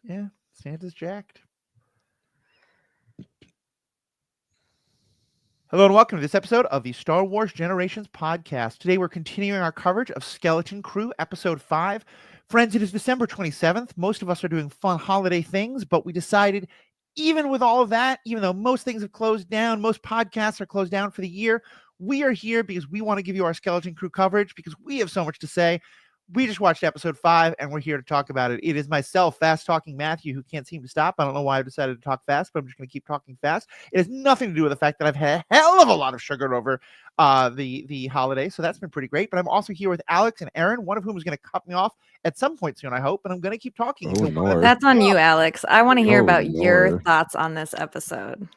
Yeah, Santa's jacked. Hello and welcome to this episode of the Star Wars Generations podcast. Today we're continuing our coverage of Skeleton Crew Episode 5. Friends, it is December 27th. Most of us are doing fun holiday things, but we decided, even with all of that, even though most things have closed down, most podcasts are closed down for the year, we are here because we want to give you our Skeleton Crew coverage because we have so much to say. We just watched episode 5 and we're here to talk about it. It is myself, fast talking Matthew, who can't seem to stop. I don't know why I've decided to talk fast, but I'm just going to keep talking fast. It has nothing to do with the fact that I've had a hell of a lot of sugar over the holiday, so that's been pretty great. But I'm also here with Alex and Aaron, one of whom is going to cut me off at some point soon, I hope, and I'm going to keep talking. That's on you, Alex. I want to hear about your thoughts on this episode.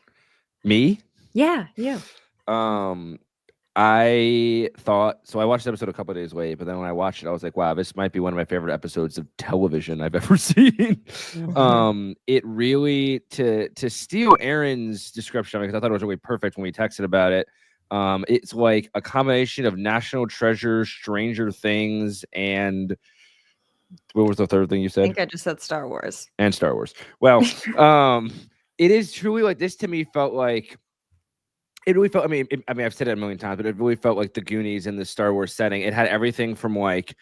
Me? Yeah, you. I thought so. I watched the episode a couple of days late, but then when I watched it, I was like, "Wow, this might be one of my favorite episodes of television I've ever seen." It really to steal Aaron's description of it, because I thought it was really perfect when we texted about it. It's like a combination of National Treasure, Stranger Things, and what was the third thing you said? I think I just said Star Wars. And Star Wars. Well, it is truly like this to me. Felt like. It really felt. I mean, I've said it a million times, but it really felt like the Goonies in the Star Wars setting. It had everything from like,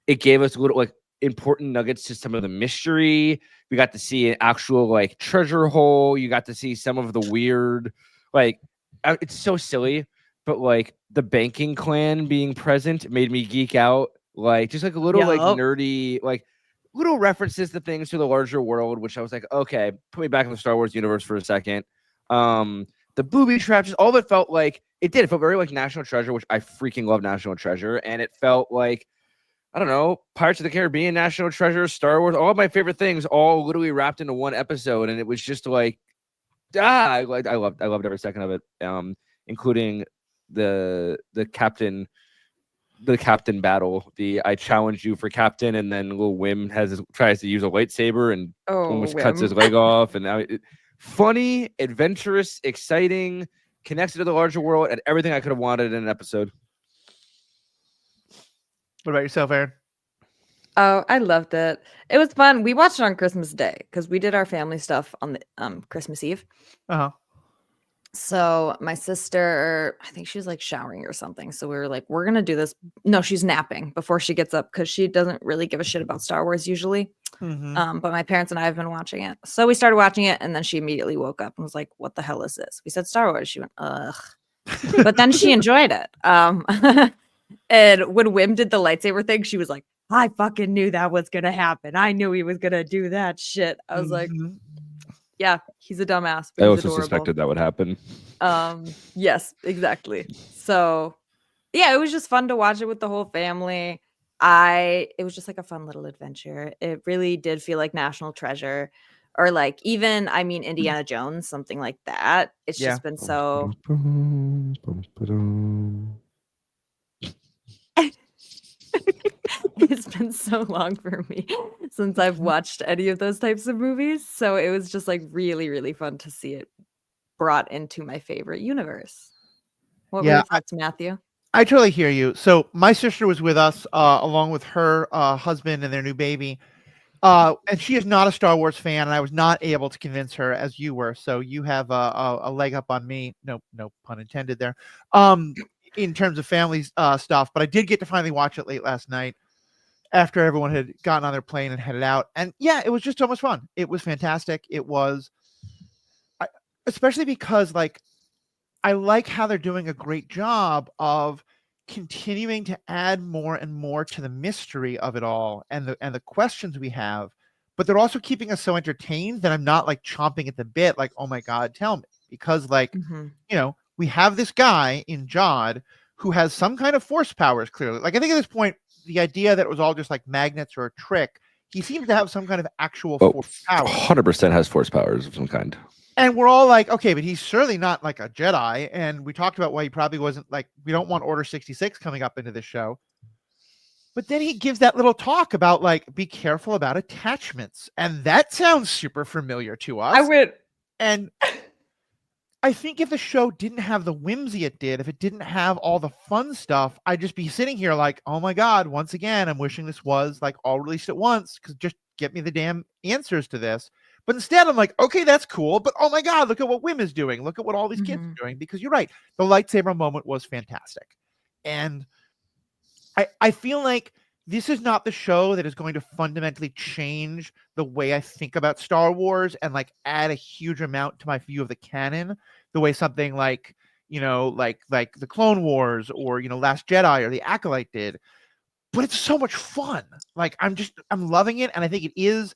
it gave us little like important nuggets to some of the mystery. We got to see an actual like treasure hole. You got to see some of the weird, like, it's so silly, but like the banking clan being present made me geek out. Like just like a little like nerdy, like little references to things to the larger world, which I was like, okay, put me back in the Star Wars universe for a second. The booby traps, just all of it felt like it did. It felt very like National Treasure, which I freaking love National Treasure. And it felt like, I don't know, Pirates of the Caribbean, National Treasure, Star Wars, all of my favorite things all literally wrapped into one episode. And it was just like, I loved every second of it, including the captain battle. I challenge you for captain, and then Lil Wim tries to use a lightsaber and almost cuts his leg off. And now funny, adventurous, exciting, connected to the larger world, and everything I could have wanted in an episode. What about yourself, Aaron? Oh, I loved it. It was fun. We watched it on Christmas Day because we did our family stuff on the Christmas Eve. So my sister, I think she was like showering or something. So we were like, we're going to do this. No, she's napping before she gets up because she doesn't really give a shit about Star Wars usually. But my parents and I have been watching it. So we started watching it and then she immediately woke up and was like, what the hell is this? We said Star Wars. She went, ugh. But then she enjoyed it. And when Wim did the lightsaber thing, she was like, I fucking knew that was going to happen. I knew he was going to do that shit. I was like, yeah, he's a dumbass. I also suspected that would happen. Yes, exactly. So, yeah, it was just fun to watch it with the whole family. It was just like a fun little adventure. It really did feel like National Treasure, or like even, I mean, Indiana Jones, something like that. It's just been so. It's been so long for me since I've watched any of those types of movies. So it was just like really, really fun to see it brought into my favorite universe. What were your thoughts, Matthew? I totally hear you. So my sister was with us along with her husband and their new baby. And she is not a Star Wars fan, and I was not able to convince her as you were. So you have a leg up on me. No pun intended there. In terms of family stuff, but I did get to finally watch it late last night after everyone had gotten on their plane and headed out. And yeah, it was just so much fun. It was fantastic. It was, especially because like, I like how they're doing a great job of continuing to add more and more to the mystery of it all and the questions we have, but they're also keeping us so entertained that I'm not like chomping at the bit, like, oh my God, tell me. Because like, you know, we have this guy in Jod who has some kind of force powers, clearly. Like, I think at this point, the idea that it was all just like magnets or a trick, he seems to have some kind of actual force power. 100% has force powers of some kind. And we're all like, okay, but he's certainly not like a Jedi. And we talked about why he probably wasn't like, we don't want Order 66 coming up into this show. But then he gives that little talk about like, be careful about attachments. And that sounds super familiar to us. And I think if the show didn't have the whimsy it did, if it didn't have all the fun stuff, I'd just be sitting here like, oh my God, once again, I'm wishing this was like all released at once, because just get me the damn answers to this. But instead, I'm like, okay, that's cool. But oh my God, look at what Wim is doing. Look at what all these kids are doing. Because you're right. The lightsaber moment was fantastic. And I feel like this is not the show that is going to fundamentally change the way I think about Star Wars and like add a huge amount to my view of the canon, the way something like, like the Clone Wars or, Last Jedi or the Acolyte did. But it's so much fun. Like I'm loving it. And I think it is,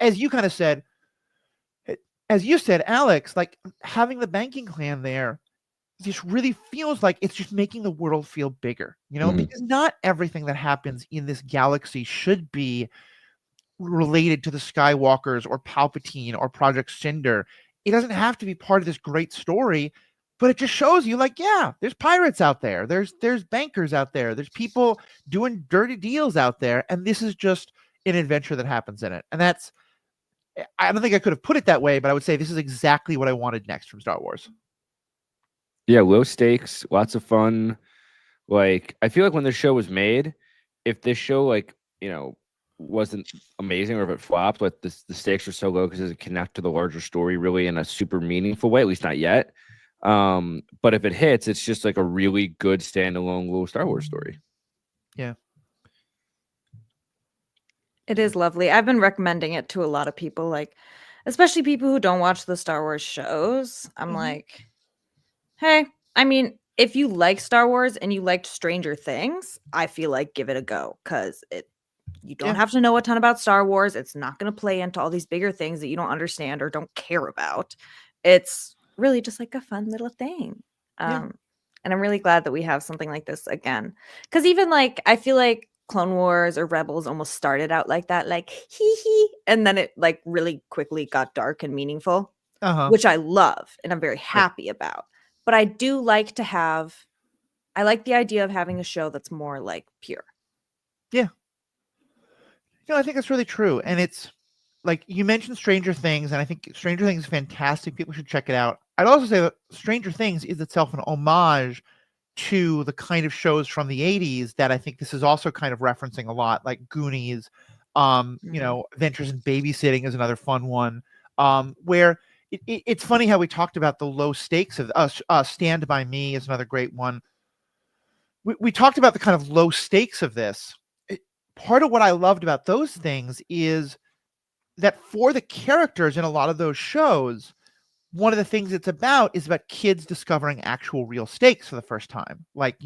as you kind of said, as you said, Alex, like having the banking clan there just really feels like it's just making the world feel bigger, because not everything that happens in this galaxy should be related to the Skywalkers or Palpatine or Project Cinder. It doesn't have to be part of this great story, but it just shows you like, yeah, there's pirates out there. There's bankers out there. There's people doing dirty deals out there. And this is just an adventure that happens in it. And I don't think I could have put it that way, but I would say this is exactly what I wanted next from Star Wars. Yeah, low stakes, lots of fun. Like, I feel like when this show was made, if this show, like, wasn't amazing or if it flopped, like the stakes are so low because it doesn't connect to the larger story really in a super meaningful way, at least not yet. But if it hits, it's just like a really good standalone little Star Wars story. Yeah. It is lovely. I've been recommending it to a lot of people, like, especially people who don't watch the Star Wars shows. I'm like, hey, I mean, if you like Star Wars and you liked Stranger Things, I feel like give it a go because you don't have to know a ton about Star Wars. It's not going to play into all these bigger things that you don't understand or don't care about. It's really just like a fun little thing. And I'm really glad that we have something like this again. Because even like, I feel like Clone Wars or Rebels almost started out like that, like hee hee. And then it like really quickly got dark and meaningful, which I love and I'm very happy about. But I do like I like the idea of having a show that's more like pure. Yeah. I think that's really true. And it's like you mentioned Stranger Things, and I think Stranger Things is fantastic. People should check it out. I'd also say that Stranger Things is itself an homage to the kind of shows from the 80s that I think this is also kind of referencing a lot, like Goonies, Adventures in Babysitting is another fun one, where it's funny how we talked about the low stakes of Stand By Me is another great one. We talked about the kind of low stakes of this. Part of what I loved about those things is that for the characters in a lot of those shows, one of the things it's about is about kids discovering actual real stakes for the first time. Like,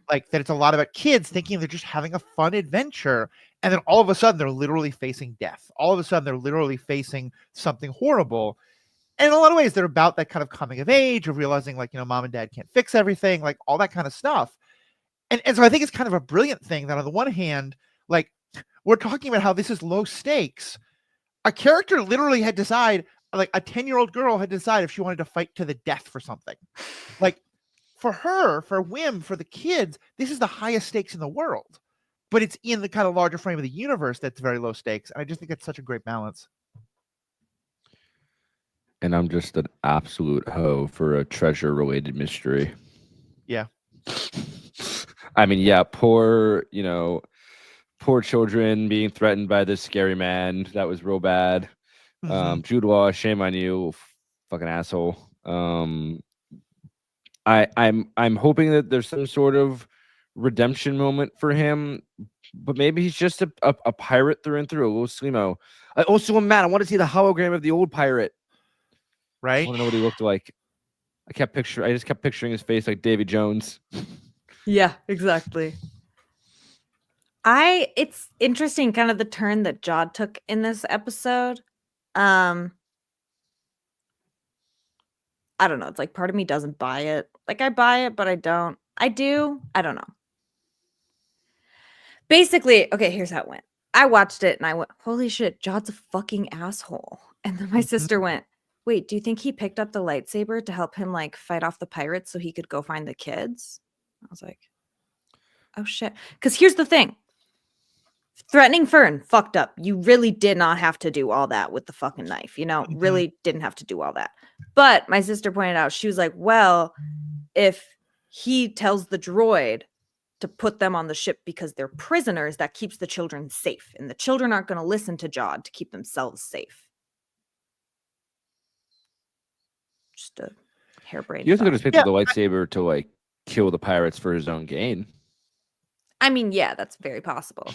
like that it's a lot about kids thinking they're just having a fun adventure. And then all of a sudden they're literally facing death. All of a sudden they're literally facing something horrible. And in a lot of ways, they're about that kind of coming of age of realizing like, mom and dad can't fix everything, like all that kind of stuff. And so I think it's kind of a brilliant thing that on the one hand, like we're talking about how this is low stakes. A character literally had decided, like a 10-year-old girl had decided if she wanted to fight to the death for something. Like for her, for Wim, for the kids, this is the highest stakes in the world. But it's in the kind of larger frame of the universe that's very low stakes. And I just think it's such a great balance. And I'm just an absolute hoe for a treasure-related mystery. Yeah. I mean, yeah, poor children being threatened by this scary man. That was real bad. Jude Law, shame on you, fucking asshole. I'm hoping that there's some sort of redemption moment for him, but maybe he's just a pirate through and through, a little slimo. I also am mad. I want to see the hologram of the old pirate. Right? I want to know what he looked like. I just kept picturing his face like Davy Jones. Yeah, exactly. It's interesting kind of the turn that Jod took in this episode. I don't know. It's like part of me doesn't buy it. Like I buy it, but I don't. I do. I don't know. Basically, okay, here's how it went. I watched it and I went, holy shit, Jod's a fucking asshole. And then my sister went, wait, do you think he picked up the lightsaber to help him like fight off the pirates so he could go find the kids? I was like, oh shit. Because here's the thing. Threatening Fern, fucked up. You really did not have to do all that with the fucking knife, really didn't have to do all that. But my sister pointed out, she was like, well, if he tells the droid to put them on the ship because they're prisoners that keeps the children safe. And the children aren't going to listen to Jod to keep themselves safe. Just a harebrained. You also thought. could have picked Yeah, up the lightsaber to like kill the pirates for his own gain. I mean, yeah, that's very possible.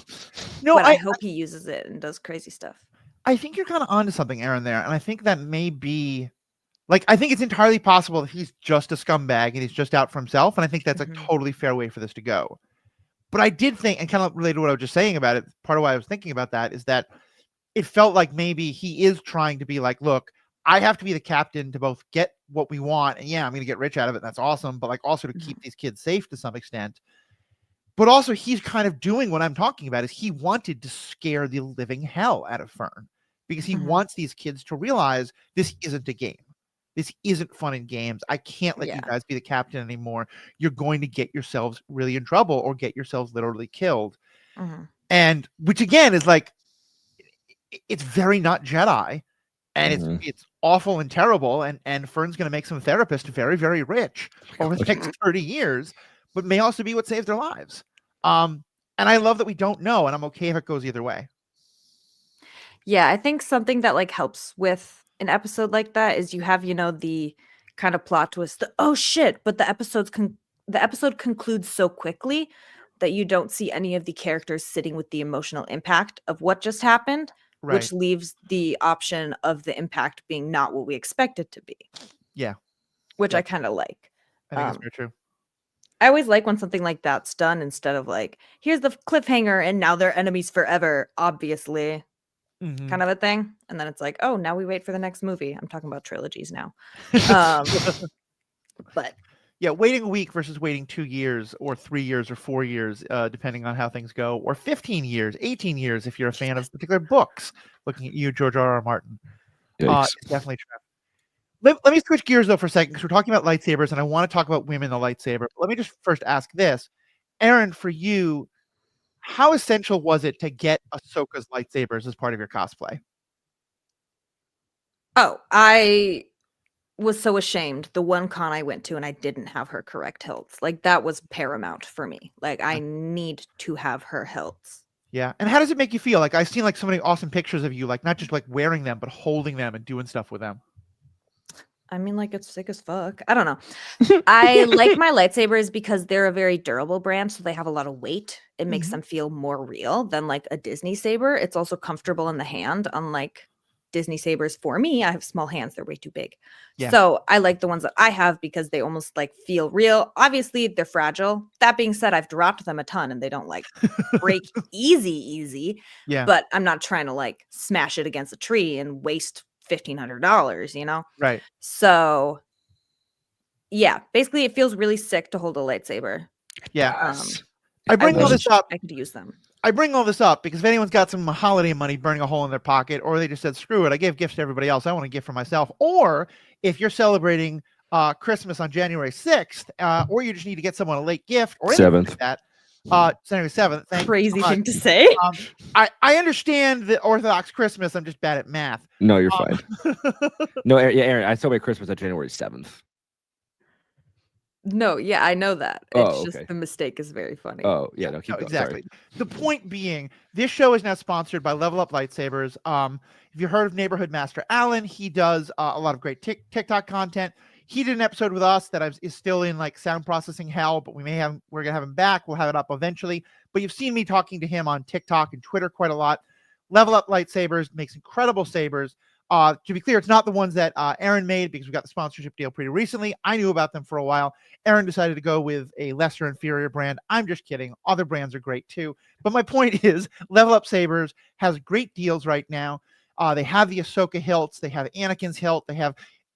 No, But I hope he uses it and does crazy stuff. I think you're kind of onto something, Aaron, there. And I think that may be like, I think it's entirely possible that he's just a scumbag and he's just out for himself. And I think that's a totally fair way for this to go. But I did think, and kind of related to what I was just saying about it, part of why I was thinking about that is that it felt like maybe he is trying to be like, look, I have to be the captain to both get what we want. And yeah, I'm going to get rich out of it. And that's awesome. But like also to keep these kids safe to some extent. But also he's kind of doing what I'm talking about is he wanted to scare the living hell out of Fern because he wants these kids to realize this isn't a game. This isn't fun in games. I can't let you guys be the captain anymore. You're going to get yourselves really in trouble or get yourselves literally killed. And which again is like, it's very not Jedi and it's awful and terrible. And Fern's going to make some therapists very, very rich over the next 30 years, but may also be what saves their lives. And I love that we don't know, and I'm okay if it goes either way. Yeah, I think something that like helps with an episode like that is you have, the kind of plot twist. Oh shit! But the episode concludes so quickly that you don't see any of the characters sitting with the emotional impact of what just happened, which leaves the option of the impact being not what we expect it to be. Yeah, which I kind of like. I think it's very true. I always like when something like that's done instead of like, here's the cliffhanger and now they're enemies forever, obviously, kind of a thing. And then it's like, oh, now we wait for the next movie. I'm talking about trilogies now. But yeah, waiting a week versus waiting 2 years or 3 years or 4 years, depending on how things go, or 15 years, 18 years, if you're a fan of particular books, looking at you, George R.R. Martin. It's definitely true. Let me switch gears, though, for a second, because we're talking about lightsabers, and I want to talk about women in the lightsaber. But let me just first ask this. Aaron, for you, how essential was it to get Ahsoka's lightsabers as part of your cosplay? Oh, I was so ashamed. The one con I went to, and I didn't have her correct hilts. Like, that was paramount for me. Like, I need to have her hilts. Yeah. And how does it make you feel? Like, I've seen, like, so many awesome pictures of you, like, not just, like, wearing them, but holding them and doing stuff with them. I mean, like, it's sick as fuck. I don't know. I like my lightsabers because they're a very durable brand, so they have a lot of weight. It makes them feel more real than like a Disney saber. It's also comfortable in the hand, unlike Disney sabers. For me, I have small hands. They're way too big. Yeah. So I like the ones that I have because they almost like feel real. Obviously, they're fragile. That being said, I've dropped them a ton and they don't like break easy. Yeah. But I'm not trying to like smash it against a tree and waste $1,500, Right. So yeah, basically it feels really sick to hold a lightsaber. Yeah. I bring all this up. I could use them. I bring all this up because if anyone's got some holiday money burning a hole in their pocket, or they just said, screw it, I gave gifts to everybody else, I want a gift for myself. Or if you're celebrating Christmas on January 6th, or you just need to get someone a late gift or anything like that. January 7th. Crazy thing to say. I understand the Orthodox Christmas. I'm just bad at math. No, you're fine. No, yeah, Aaron, I celebrate Christmas on January 7th. No, yeah, I know that. It's just the mistake is very funny. Oh, yeah, no, keep going. Exactly. Sorry. The point being, this show is now sponsored by Level Up Lightsabers. If you've heard of Neighborhood Master Alan, he does a lot of great TikTok content. He did an episode with us that is still in like sound processing hell, but we're gonna have him back. We'll have it up eventually. But you've seen me talking to him on TikTok and Twitter quite a lot. Level Up Lightsabers makes incredible sabers. To be clear, it's not the ones that Aaron made because we got the sponsorship deal pretty recently. I knew about them for a while. Aaron decided to go with a lesser inferior brand. I'm just kidding. Other brands are great too. But my point is, Level Up Sabers has great deals right now. They have the Ahsoka hilts. They have Anakin's hilt. They have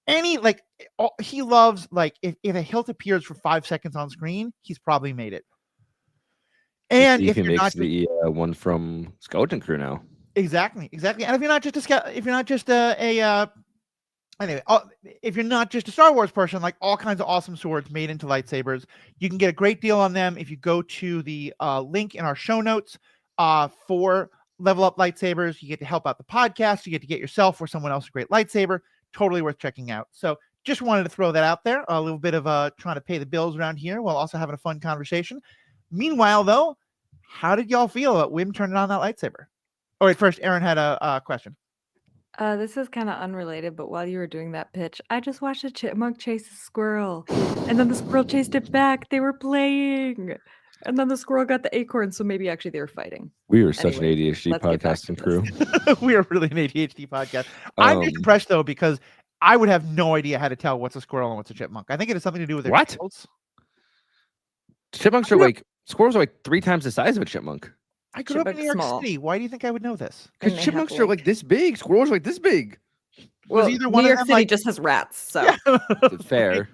any, like, he loves, like, if a hilt appears for 5 seconds on screen, he's probably made it. And if you're not the one from Skeleton Crew now. Exactly. And if you're not just a Star Wars person, like all kinds of awesome swords made into lightsabers, you can get a great deal on them if you go to the link in our show notes for Level Up Lightsabers. You get to help out the podcast. You get to get yourself or someone else a great lightsaber. Totally worth checking out. So just wanted to throw that out there. A little bit of trying to pay the bills around here while also having a fun conversation. Meanwhile, though, how did y'all feel about Wim turning on that lightsaber? Oh, wait, first, Aaron had a question. This is kind of unrelated, but while you were doing that pitch, I just watched a chipmunk chase a squirrel, and then the squirrel chased it back. They were playing, and then the squirrel got the acorn, so maybe actually they were fighting. We were such an Anyways, ADHD let's get back to podcasting crew. We are really an ADHD podcast. I'm just impressed, though, because I would have no idea how to tell what's a squirrel and what's a chipmunk. I think it has something to do with their What? tails. Chipmunks are like squirrels are like 3 times the size of a chipmunk. I grew up in Chipmunk's New York small. City. Why do you think I would know this? And Because they chipmunks have, are like this big. Squirrels are like this big. Was Well, either one New of York them City like just has rats, so Fair.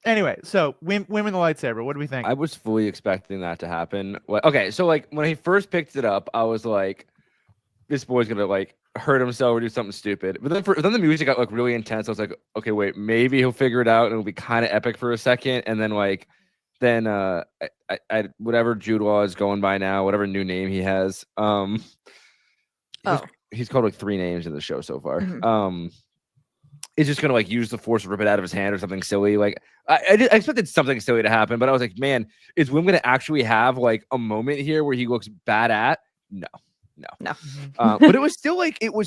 Anyway, so Wim and the lightsaber. What do we think? I was fully expecting that to happen. Okay, so like when he first picked it up, I was like, this boy's gonna like hurt himself or do something stupid. But then the music got like really intense. I was like, okay, wait, maybe he'll figure it out and it'll be kind of epic for a second. And then I whatever Jude Law is going by now, whatever new name he has, he's called like 3 names in the show so far. Mhm. Is just gonna like use the force to rip it out of his hand or something silly. Like I expected something silly to happen, but I was like, man, is Wim gonna actually have like a moment here where he looks bad at? No. But it was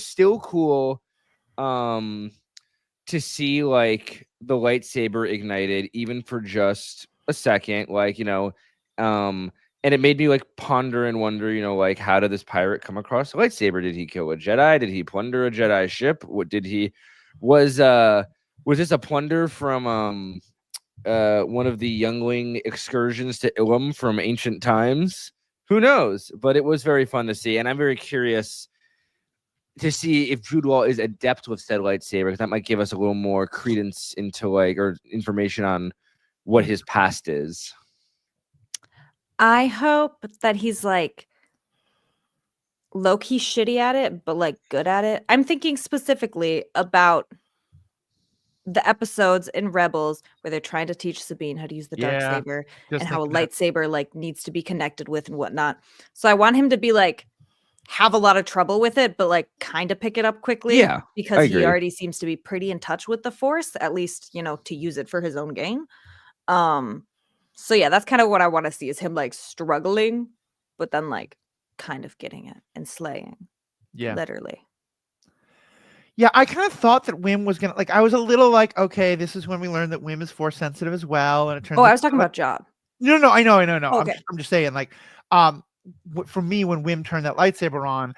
still cool to see like the lightsaber ignited even for just a second, like, and it made me like ponder and wonder, like, how did this pirate come across a lightsaber? Did he kill a Jedi? Did he plunder a Jedi ship? What did he was this a plunder from one of the youngling excursions to Ilum from ancient times? Who knows? But it was very fun to see, and I'm very curious to see if Jude Law is adept with said lightsaber, because that might give us a little more credence into or information on what his past is. I hope that he's like low-key shitty at it, but like good at it. I'm thinking specifically about the episodes in Rebels where they're trying to teach Sabine how to use the dark saber and how a lightsaber like needs to be connected with and whatnot. So I want him to be like have a lot of trouble with it, but like kind of pick it up quickly. Yeah, because he already seems to be pretty in touch with the Force, at least, to use it for his own gain. So yeah, that's kind of what I want to see, is him like struggling, but then like kind of getting it and slaying. Yeah. Literally. Yeah, I kind of thought that Wim was gonna I was a little like, okay, this is when we learned that Wim is force sensitive as well, and it turns. Oh, I was talking about Job. No, I know. Okay. I'm just saying, like, for me, when Wim turned that lightsaber on,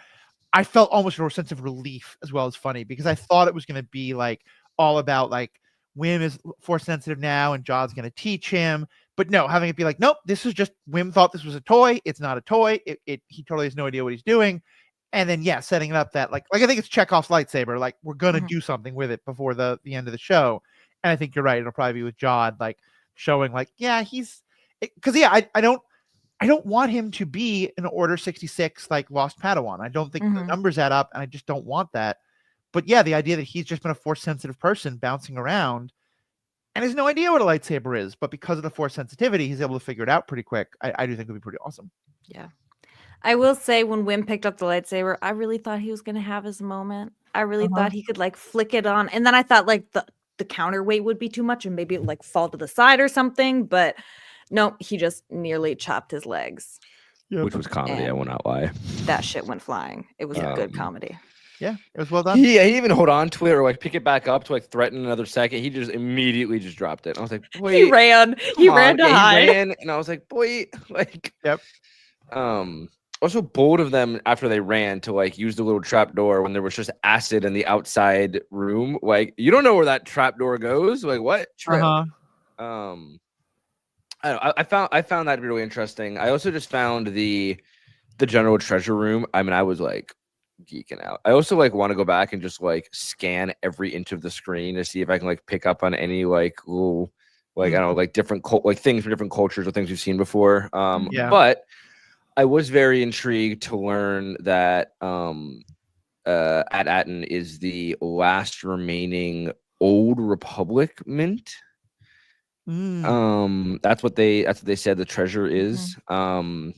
I felt almost a sense of relief as well as funny, because I thought it was gonna be like all about like Wim is force sensitive now and Job's gonna teach him. But no, having it be like, nope, this is just Wim thought this was a toy. It's not a toy. He totally has no idea what he's doing. And then, yeah, setting it up that like I think it's Chekhov's lightsaber. Like, we're going to do something with it before the end of the show. And I think you're right. It'll probably be with Jod, like showing like, yeah, because I don't want him to be an Order 66, like Lost Padawan. I don't think the numbers add up, and I just don't want that. But yeah, the idea that he's just been a force sensitive person bouncing around and has no idea what a lightsaber is, but because of the force sensitivity, he's able to figure it out pretty quick. I do think it would be pretty awesome. Yeah. I will say, when Wim picked up the lightsaber, I really thought he was going to have his moment. I really thought he could like flick it on. And then I thought like the counterweight would be too much and maybe it would like fall to the side or something. But no, he just nearly chopped his legs. Yep. Which was comedy, I will not lie. That shit went flying. It was a good comedy. Yeah, it was well done. He didn't hold on to it or like pick it back up to like threaten another second. He just immediately just dropped it. I was like, boy, he ran. He ran to hide. He ran, and I was like, boy, like, yep. Also bold of them after they ran to like use the little trap door when there was just acid in the outside room. Like, you don't know where that trap door goes. Like, what? Uh-huh. I don't know. I found that to be really interesting. I also just found the general treasure room. I mean, I was like geeking out. I also like want to go back and just like scan every inch of the screen to see if I can like pick up on any like little like I don't know, like different things from different cultures or things we've seen before. But I was very intrigued to learn that At-Aten is the last remaining Old Republic mint. That's what they said the treasure is. And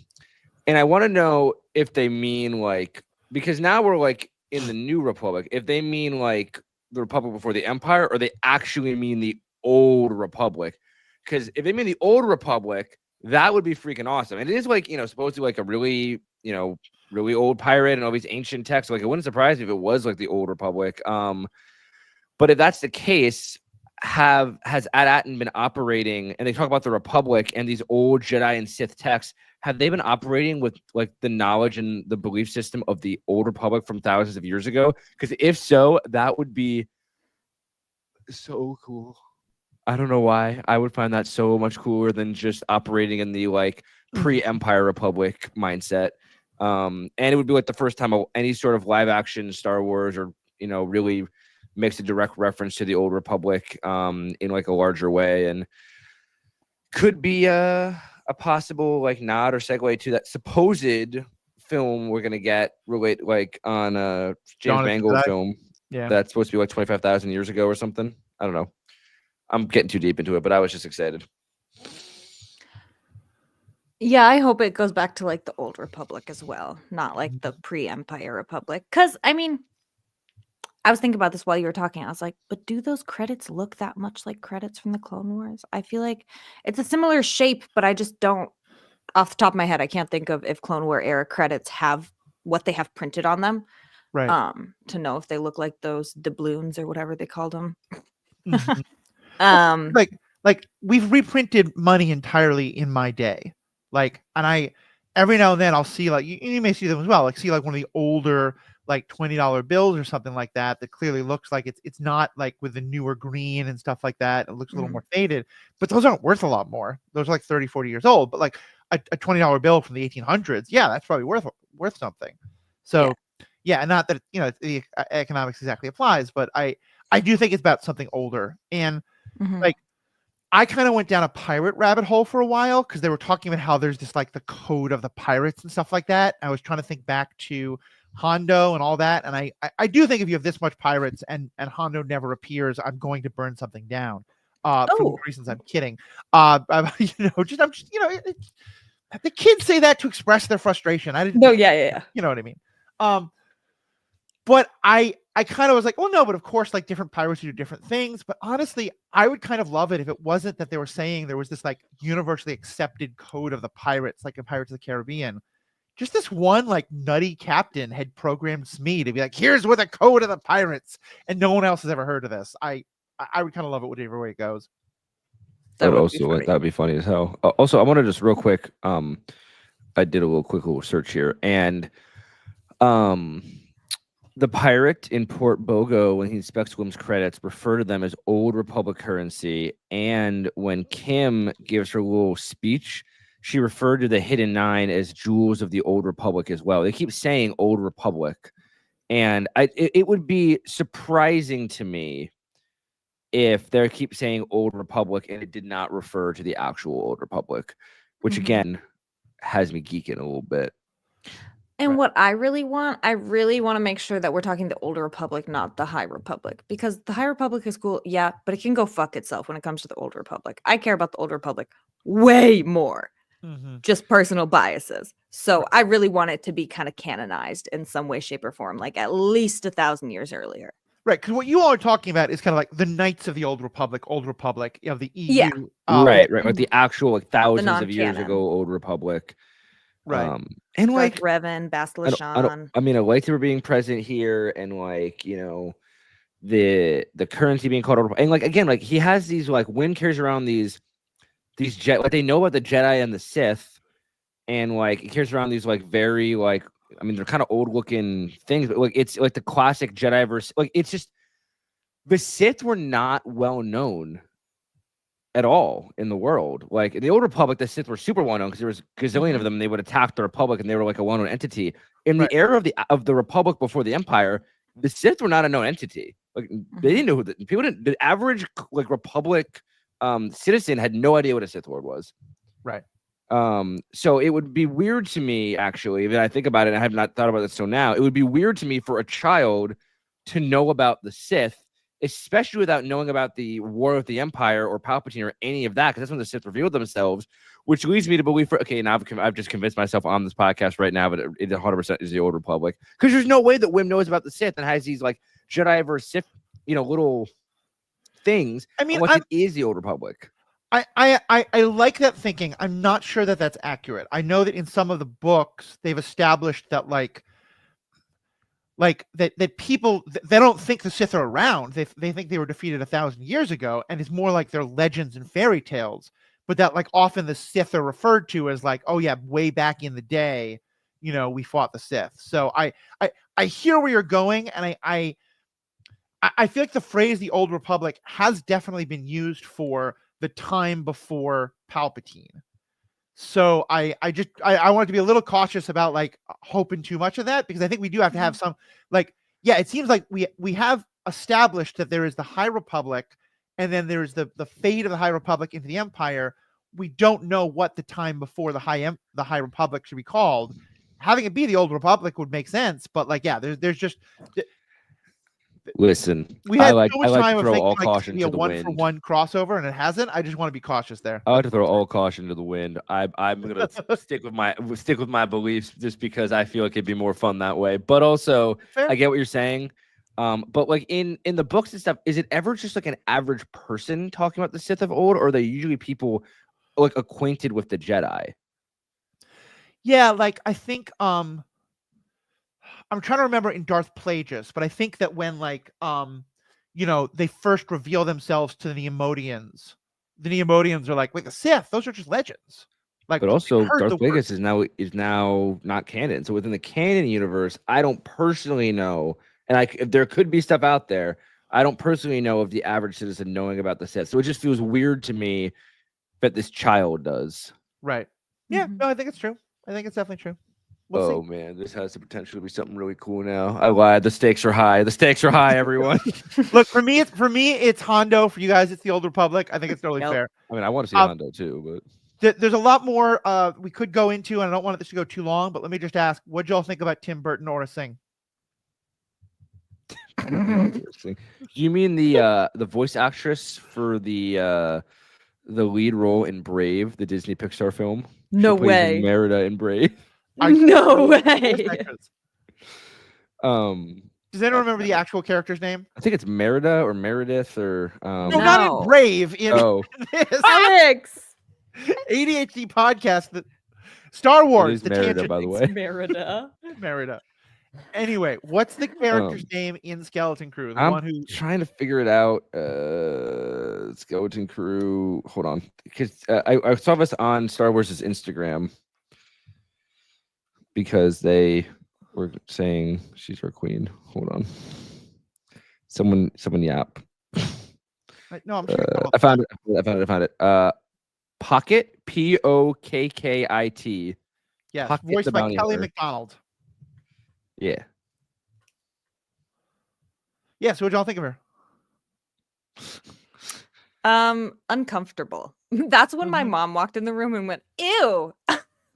I want to know if they mean like, because now we're like in the New Republic, if they mean like the Republic before the Empire, or they actually mean the Old Republic. Because if they mean the Old Republic, that would be freaking awesome. And it is like, supposedly like a really, really old pirate and all these ancient texts. Like, it wouldn't surprise me if it was like the Old Republic. But if that's the case, has AT-AT been operating? And they talk about the Republic and these old Jedi and Sith texts. Have they been operating with like the knowledge and the belief system of the Old Republic from thousands of years ago? Because if so, that would be so cool. I don't know why. I would find that so much cooler than just operating in the like pre-Empire Republic mindset. And it would be like the first time any sort of live action Star Wars or really makes a direct reference to the Old Republic in like a larger way, and could be a possible like nod or segue to that supposed film we're gonna get relate like on a James Mangold film. Yeah, that's supposed to be like 25,000 years ago or something. I don't know. I'm getting too deep into it, but I was just excited. Yeah, I hope it goes back to like the Old Republic as well, not like the pre-Empire Republic. Because I mean, I was thinking about this while you were talking. I was like, but do those credits look that much like credits from the Clone Wars? I feel like it's a similar shape, but I just don't, off the top of my head, I can't think of if Clone War era credits have what they have printed on them. right. To know if they look like those doubloons or whatever they called them. Mhm. Um, like we've reprinted money entirely in my day, like, and I every now and then I'll see like you may see them as well, like see like one of the older like $20 bills or something like that clearly looks like it's not like with the newer green and stuff like that. It looks a little Mhm. more faded, but those aren't worth a lot more. Those are like 30-40 years old, but like a $20 bill from the 1800s, yeah, that's probably worth something. So yeah, and not that the economics exactly applies, but I do think it's about something older. And mhm. like I kind of went down a pirate rabbit hole for a while because they were talking about how there's this like the code of the pirates and stuff like that. I was trying to think back to Hondo and all that, and I do think if you have this much pirates and Hondo never appears, I'm going to burn something down. For the reasons I'm kidding. I'm just the kids say that to express their frustration. I didn't. No, yeah. You know what I mean? But I kind of was like, well, no, but of course, like different pirates do different things. But honestly, I would kind of love it if it wasn't that they were saying there was this like universally accepted code of the pirates, like in Pirates of the Caribbean. Just this one like nutty captain had programmed Smee to be like, here's what the code of the pirates, and no one else has ever heard of this. I would kind of love it whichever way it goes. That would also like that'd be funny as hell. Also, I want to just real quick. I did a little search here, and the pirate in Port Bogo, when he inspects Willem's credits, refer to them as Old Republic currency. And when Kim gives her little speech, she referred to the Hidden Nine as jewels of the Old Republic as well. They keep saying Old Republic. And it would be surprising to me if they keep saying Old Republic and it did not refer to the actual Old Republic, which again has me geeking a little bit. And what I really want to make sure that we're talking the Older Republic, not the High Republic, because the High Republic is cool, yeah, but it can go fuck itself when it comes to the Old Republic. I care about the Old Republic way more, just personal biases. So I really want it to be kind of canonized in some way, shape, or form, like at least 1,000 years earlier. Right, because what you all are talking about is kind of like the Knights of the Old Republic, the EU. Yeah. Right, like the actual like thousands of years ago Old Republic. Right. And like Revan, Bastila Shan. I mean, I like they were being present here, and like the currency being called, and like again, like he has these like Wynn carries around these jet, like they know about the Jedi and the Sith, and like he carries around these like very like, I mean, they're kind of old looking things, but like it's like the classic Jedi versus like it's just the Sith were not well known at all in the world. Like in the Old Republic, the Sith were super well known because there was a gazillion of them, and they would attack the Republic, and they were like a well-known entity. In the era of the Republic before the Empire, the Sith were not a known entity. Like they didn't know who the average like Republic citizen had no idea what a Sith Lord was. Right. So it would be weird to me, actually, if I think about it, and I have not thought about this till now, it would be weird to me for a child to know about the Sith, especially without knowing about the War with the Empire or Palpatine or any of that, because that's when the Sith revealed themselves, which leads me to believe, now I've just convinced myself on this podcast right now, but it 100% is the Old Republic, because there's no way that Wim knows about the Sith and has these like Jedi versus Sith, little things. I mean, it is the Old Republic. I like that thinking. I'm not sure that that's accurate. I know that in some of the books they've established that like that people they don't think the Sith are around. They think they were defeated 1,000 years ago, and it's more like they're legends and fairy tales. But that like often the Sith are referred to as like, oh yeah, way back in the day, we fought the Sith. So I hear where you're going, and I feel like the phrase "the Old Republic" has definitely been used for the time before Palpatine. So I want to be a little cautious about like hoping too much of that, because I think we do have to have some it seems like we have established that there is the High Republic, and then there's the fate of the High Republic into the Empire. We don't know what the time before the High Republic should be called. Having it be the Old Republic would make sense, but there's just Listen, we had I like so much to time of throw thinking all like this caution would be a to the wind. 1-for-1 crossover, and it hasn't. I just want to be cautious there. I like to throw all caution to the wind. I'm gonna stick with my beliefs just because I feel like it'd be more fun that way. But also, Fair. I get what you're saying. But like in the books and stuff, is it ever just like an average person talking about the Sith of old, or are they usually people like acquainted with the Jedi? Yeah, like I think I'm trying to remember in Darth Plagueis, but I think that when they first reveal themselves to the Neimoidians are like, wait, the Sith, those are just legends. Like, But also, heard Darth the word. Plagueis is now not canon. So within the canon universe, I don't personally know, and there could be stuff out there. I don't personally know of the average citizen knowing about the Sith. So it just feels weird to me that this child does. Right. Yeah, Mhm. no, I think it's true. I think it's definitely true. We'll Oh man, this has the potential to be something really cool now. I lied. The stakes are high. The stakes are high, everyone. see. Look, for me it's Hondo. For you guys, it's the Old Republic. I think it's totally Yep. fair. I mean, I want to see Um, Hondo too, but There's a lot more we could go into, and I don't want this to go too long, but let me just ask, what y'all think about Tim Burton or Singh? interesting. You mean the voice actress for the lead role in Brave, the Disney Pixar film? No She plays way. Merida in Brave. No way. Does anyone remember the actual character's name? I think it's Merida or Meredith or No, not in No. Brave. In oh, this Alex. ADHD podcast, that Star Wars, is the Merida, tangent by the things. way. Merida. Merida. Anyway, what's the character's name in Skeleton Crew? The I'm one who trying to figure it out. Skeleton Crew. Hold on, because I saw this on Star Wars' Instagram because they were saying she's our queen. Hold on, someone yap. no, I'm sure. I found it. Pocket, Pokkit. Yes, Pocket voiced the by Bounty Kelly Hunter. McDonald. Yeah. Yeah, so what y'all think of her? Uncomfortable. That's when my Mhm. mom walked in the room and went, ew.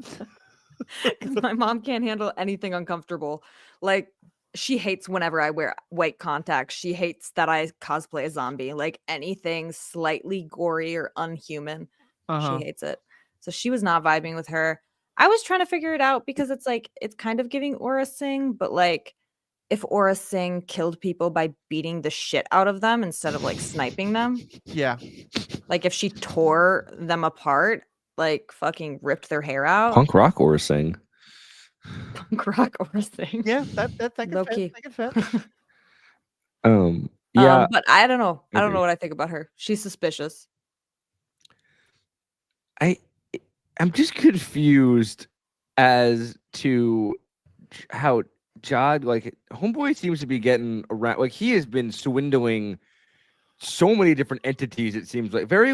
'Cause my mom can't handle anything uncomfortable. Like, she hates whenever I wear white contacts. She hates that I cosplay a zombie. Like, anything slightly gory or unhuman, Uh-huh. she hates it. So she was not vibing with her. I was trying to figure it out because it's like, it's kind of giving Aura Singh, but like, if Aura Singh killed people by beating the shit out of them instead of like sniping them, Yeah. like if she tore them apart, like fucking ripped their hair out, Punk rock or sing. punk rock Aura Singh. Yeah, that can Low fit. key. That can fit. Yeah. But I don't know. I don't agree. know what I think about her. She's suspicious. I'm just confused as to how Jod, like Homeboy, seems to be getting around. Like he has been swindling so many different entities. It seems like very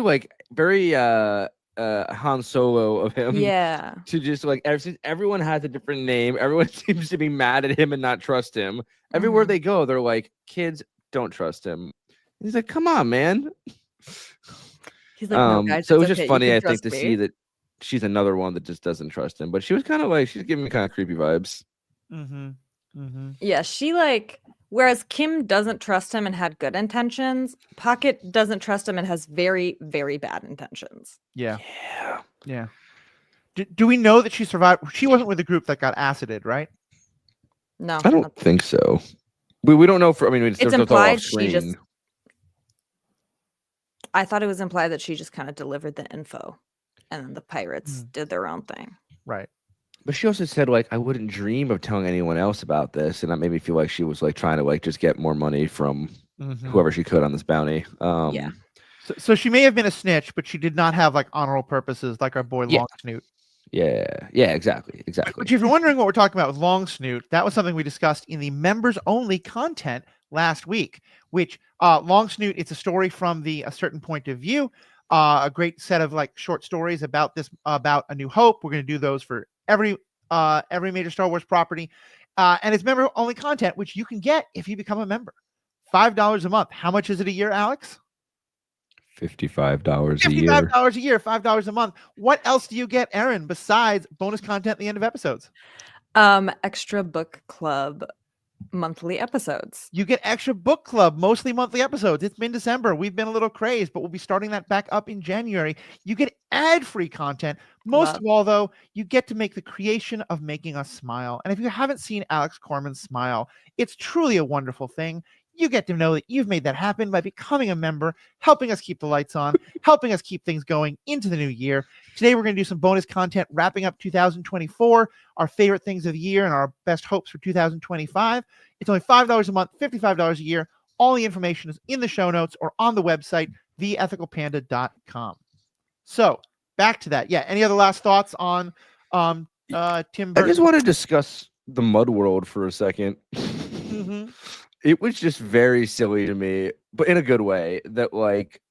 Han Solo of him. Yeah. To just like everyone has a different name. Everyone seems to be mad at him and not trust him. Everywhere Mhm. they go, they're like, kids don't trust him. He's like, come on, man. He's like, no, guys. So it it's was just okay, you funny, can I think, trust to me." see that she's another one that just doesn't trust him. But she was kind of like, she's giving me kind of creepy vibes. Mm-hmm. Mm-hmm. Yeah, she like, whereas Kim doesn't trust him and had good intentions, Pocket doesn't trust him and has very, very bad intentions. Yeah. Yeah. Yeah. Do we know that she survived? She wasn't with the group that got acided, right? No. I don't not- think so. We don't know for. I mean, it's all implied off she just- screen. I thought it was implied that she just kind of delivered the info, and then the pirates did their own thing. Right. But she also said, like, I wouldn't dream of telling anyone else about this. And that made me feel like she was, like, trying to, like, just get more money from whoever she could on this bounty. Yeah. So she may have been a snitch, but she did not have, like, honorable purposes like our boy Yeah. Long Snoot. Yeah. Yeah, exactly. Exactly. Which, if you're wondering what we're talking about with Long Snoot, that was something we discussed in the members-only content last week, which Long Snoot, it's a story from a certain point of view, a great set of, like, short stories about A New Hope. We're going to do those for every major Star Wars property, and it's member only content, which you can get if you become a member. $5 a month. How much is it a year, Alex? $55 a year. $55 a year, $5 a month. What else do you get, Aaron, besides bonus content at the end of episodes? Extra book club monthly episodes. You get extra book club, mostly monthly episodes. It's been December. We've been a little crazed, but we'll be starting that back up in January. You get ad-free content. Most of all, though, you get to make the creation of making us smile. And if you haven't seen Alex Corman smile, it's truly a wonderful thing. You get to know that you've made that happen by becoming a member, helping us keep the lights on, helping us keep things going into the new year. Today, we're going to do some bonus content, wrapping up 2024, our favorite things of the year, and our best hopes for 2025. It's only $5 a month, $55 a year. All the information is in the show notes or on the website, theethicalpanda.com. So, back to that. Yeah, any other last thoughts on Tim Burton? I just want to discuss the Mud World for a second. It was just very silly to me, but in a good way, that, like,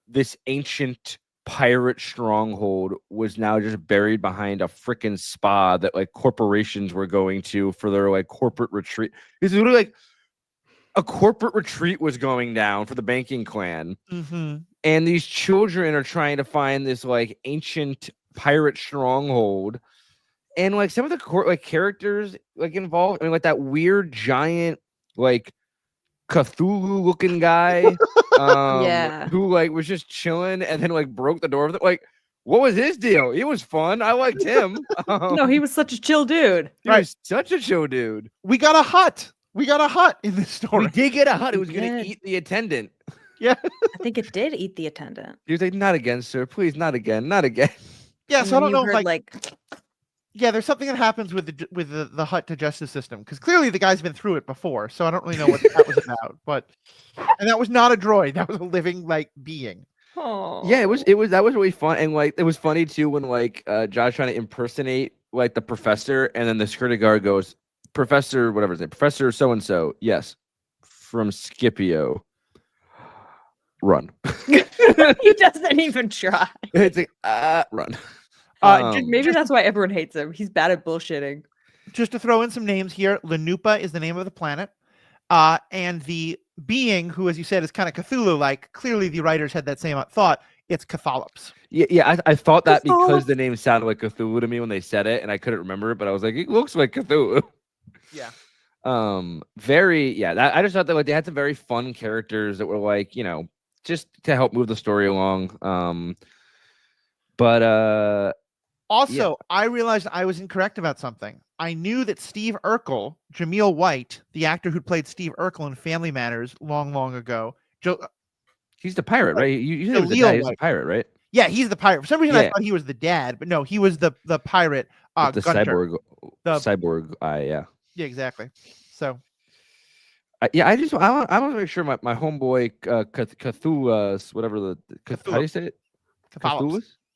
this ancient pirate stronghold was now just buried behind a freaking spa that, like, corporations were going to for their, like, corporate retreat. It's literally like a corporate retreat was going down for the banking clan, and these children are trying to find this, like, ancient pirate stronghold. And, like, some of the characters, like, involved, I mean, like, that weird giant, like, Cthulhu looking guy who, like, was just chilling and then, like, broke the door of it. Like, what was his deal? He was fun. I liked him. No, he was such a chill dude. He was such a chill dude. We got a hut. We got a hut in this story. We did get a hut. It was going to eat the attendant. Yeah. I think it did eat the attendant. He was like, not again, sir. Please, not again. Not again. Yeah, so I don't know, like yeah, there's something that happens with the hut to justice system, because clearly the guy's been through it before, so I don't really know what that was about. And that was not a droid; that was a living, like, being. Oh yeah, that was really fun, and, like, it was funny too when, like, Josh trying to impersonate, like, the professor, and then the security guard goes, Professor whatever his name, Professor so and so, yes, from Scipio. Run. He doesn't even try. It's like run. Maybe that's why everyone hates him. He's bad at bullshitting. Just to throw in some names here, Lanupa is the name of the planet. And the being, who, as you said, is kind of Cthulhu-like, clearly the writers had that same thought. It's Catholops. Yeah, I thought that because the name sounded like Cthulhu to me when they said it, and I couldn't remember it, but I was like, it looks like Cthulhu. Yeah. I just thought that, like, they had some very fun characters that were, like, you know, just to help move the story along. Also, I realized I was incorrect about something. I knew that Steve Urkel, Jameel White, the actor who played Steve Urkel in Family Matters long, long ago. He's the pirate, right? You said he was the dad. He's the pirate, right? Yeah, he's the pirate. For some reason, I thought he was the dad, but no, he was the pirate. The Gunter. cyborg eye, yeah. Yeah, exactly. So. I want to make sure my homeboy Cthulhu, whatever how do you say it?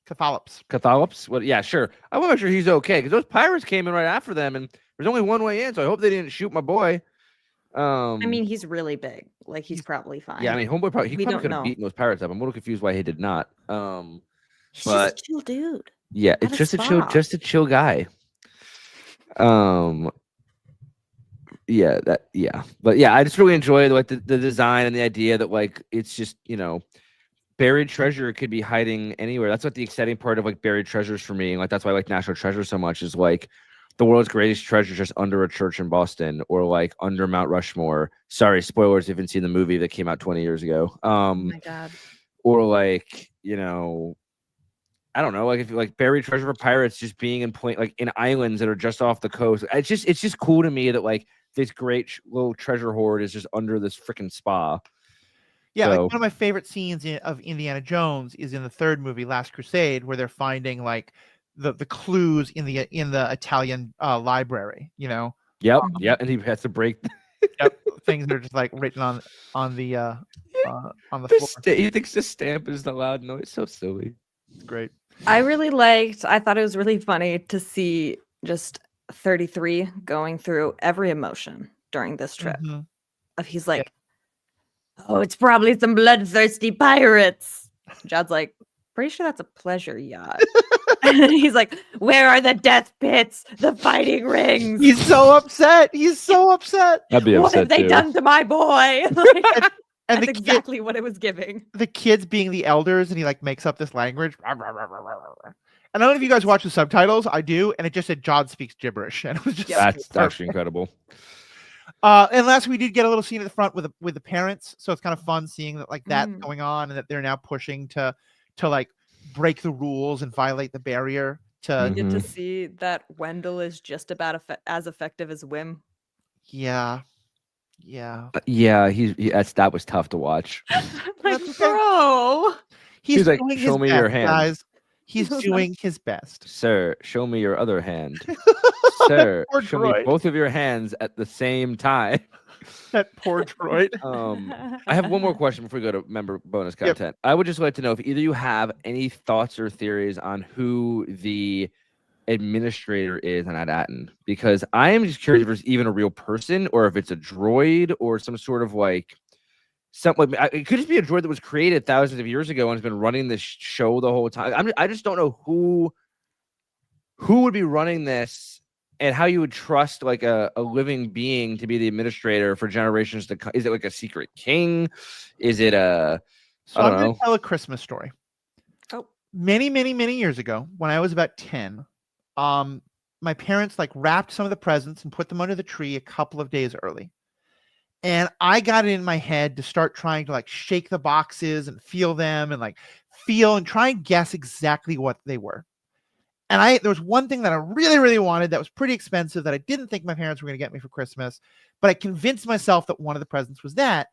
Catholops. What? Yeah, sure. I want to make sure he's okay, because those pirates came in right after them, and there's only one way in. So I hope they didn't shoot my boy. I mean, he's really big. Like, he's probably fine. Yeah, I mean, homeboy probably could have beaten those pirates up. I'm a little confused why he did not. He's just a chill dude. Yeah, it's just a chill guy. But yeah, I just really enjoyed, like, the design and the idea that, like, it's just, you know, buried treasure could be hiding anywhere. That's what the exciting part of, like, buried treasures for me, and, like, that's why I like National Treasure so much, is, like, the world's greatest treasure just under a church in Boston, or, like, under Mount Rushmore. Sorry, spoilers if you haven't seen the movie that came out 20 years ago. Oh my God. Or, like, you know, I don't know, like, if you, like, buried treasure for pirates just being in islands that are just off the coast. It's just cool to me that, like, this great little treasure hoard is just under this freaking spa. Yeah, like So- one of my favorite scenes of Indiana Jones is in the third movie, Last Crusade, where they're finding like the clues in the Italian library. You know, Yep. And he has to break yep, things that are just like written on the floor. he thinks the stamp is the loud noise. So silly. It's great. I thought it was really funny to see just 33 going through every emotion during this trip. Mhm. Of he's like, oh, it's probably some bloodthirsty pirates. Jad's like, pretty sure that's a pleasure yacht. And then he's like, where are the death pits, the fighting rings? He's so upset. He's so upset. I'd be What upset have they too. done to my boy? And That's exactly what it was giving. the kids being the elders, and he like makes up this language. And I don't know if you guys watch the subtitles. I do, and it just said John speaks gibberish, and it was just That's perfect. actually incredible. And last we did get a little scene at the front with the parents, so it's kind of fun seeing that like that's going on, and that they're now pushing to like break the rules and violate the barrier to You get to see that Wendell is just about as effective as Wim. yeah. Yeah, that was tough to watch. Like, That's okay. bro. He's like, doing "Show his me best, your hand." guys. He's So doing his best. Sir, show me your other hand. Sir, Poor show me droid. both of your hands at the same time. That poor droid. I have one more question before we go to member bonus content. I would just like to know if either you have any thoughts or theories on who the administrator is on At-Aten, because I am just curious if it's even a real person or if it's a droid or some sort of like something. It could just be a droid that was created thousands of years ago and has been running this show the whole time. I just don't know who would be running this and how you would trust like a living being to be the administrator for generations to come. Is it like a secret king? Is it a So I I'm don't going know. to tell a Christmas story. Oh. Many, many, many years ago, when I was about 10, my parents like wrapped some of the presents and put them under the tree a couple of days early. And I got it in my head to start trying to like shake the boxes and feel them and like feel and try and guess exactly what they were. And there was one thing that I really, really wanted that was pretty expensive that I didn't think my parents were going to get me for Christmas, but I convinced myself that one of the presents was that,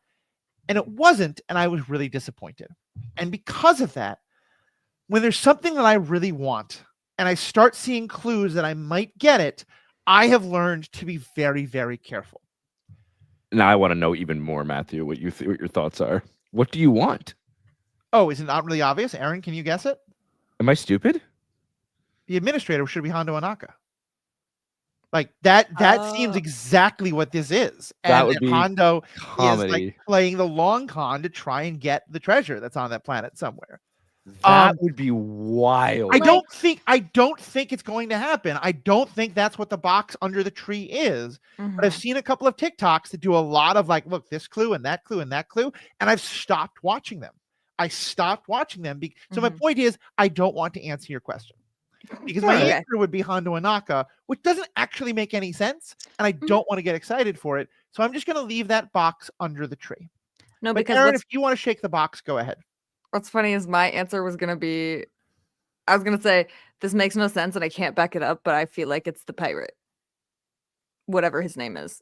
and it wasn't, and I was really disappointed. And because of that, when there's something that I really want and I start seeing clues that I might get it, I have learned to be very, very careful. Now I want to know even more, Matthew, what what your thoughts are. What do you want? Oh, is it not really obvious? Aaron, can you guess it? Am I stupid? The administrator should be Hondo Anaka. Like that seems exactly what this is. That And would be Hondo is Comedy. like playing the long con to try and get the treasure that's on that planet somewhere. That would be wild. I don't think it's going to happen. I don't think that's what the box under the tree is. But I've seen a couple of TikToks that do a lot of like, look, this clue and that clue and that clue, and I've stopped watching them. I stopped watching them. So my point is, I don't want to answer your question because my Okay. answer would be Hondo Anaka, which doesn't actually make any sense, and I don't want to get excited for it. So I'm just going to leave that box under the tree. No, But because Aaron, if you want to shake the box, go ahead. what's funny is my answer was going to be, I was going to say, this makes no sense and I can't back it up, but I feel like it's the pirate. Whatever his name is.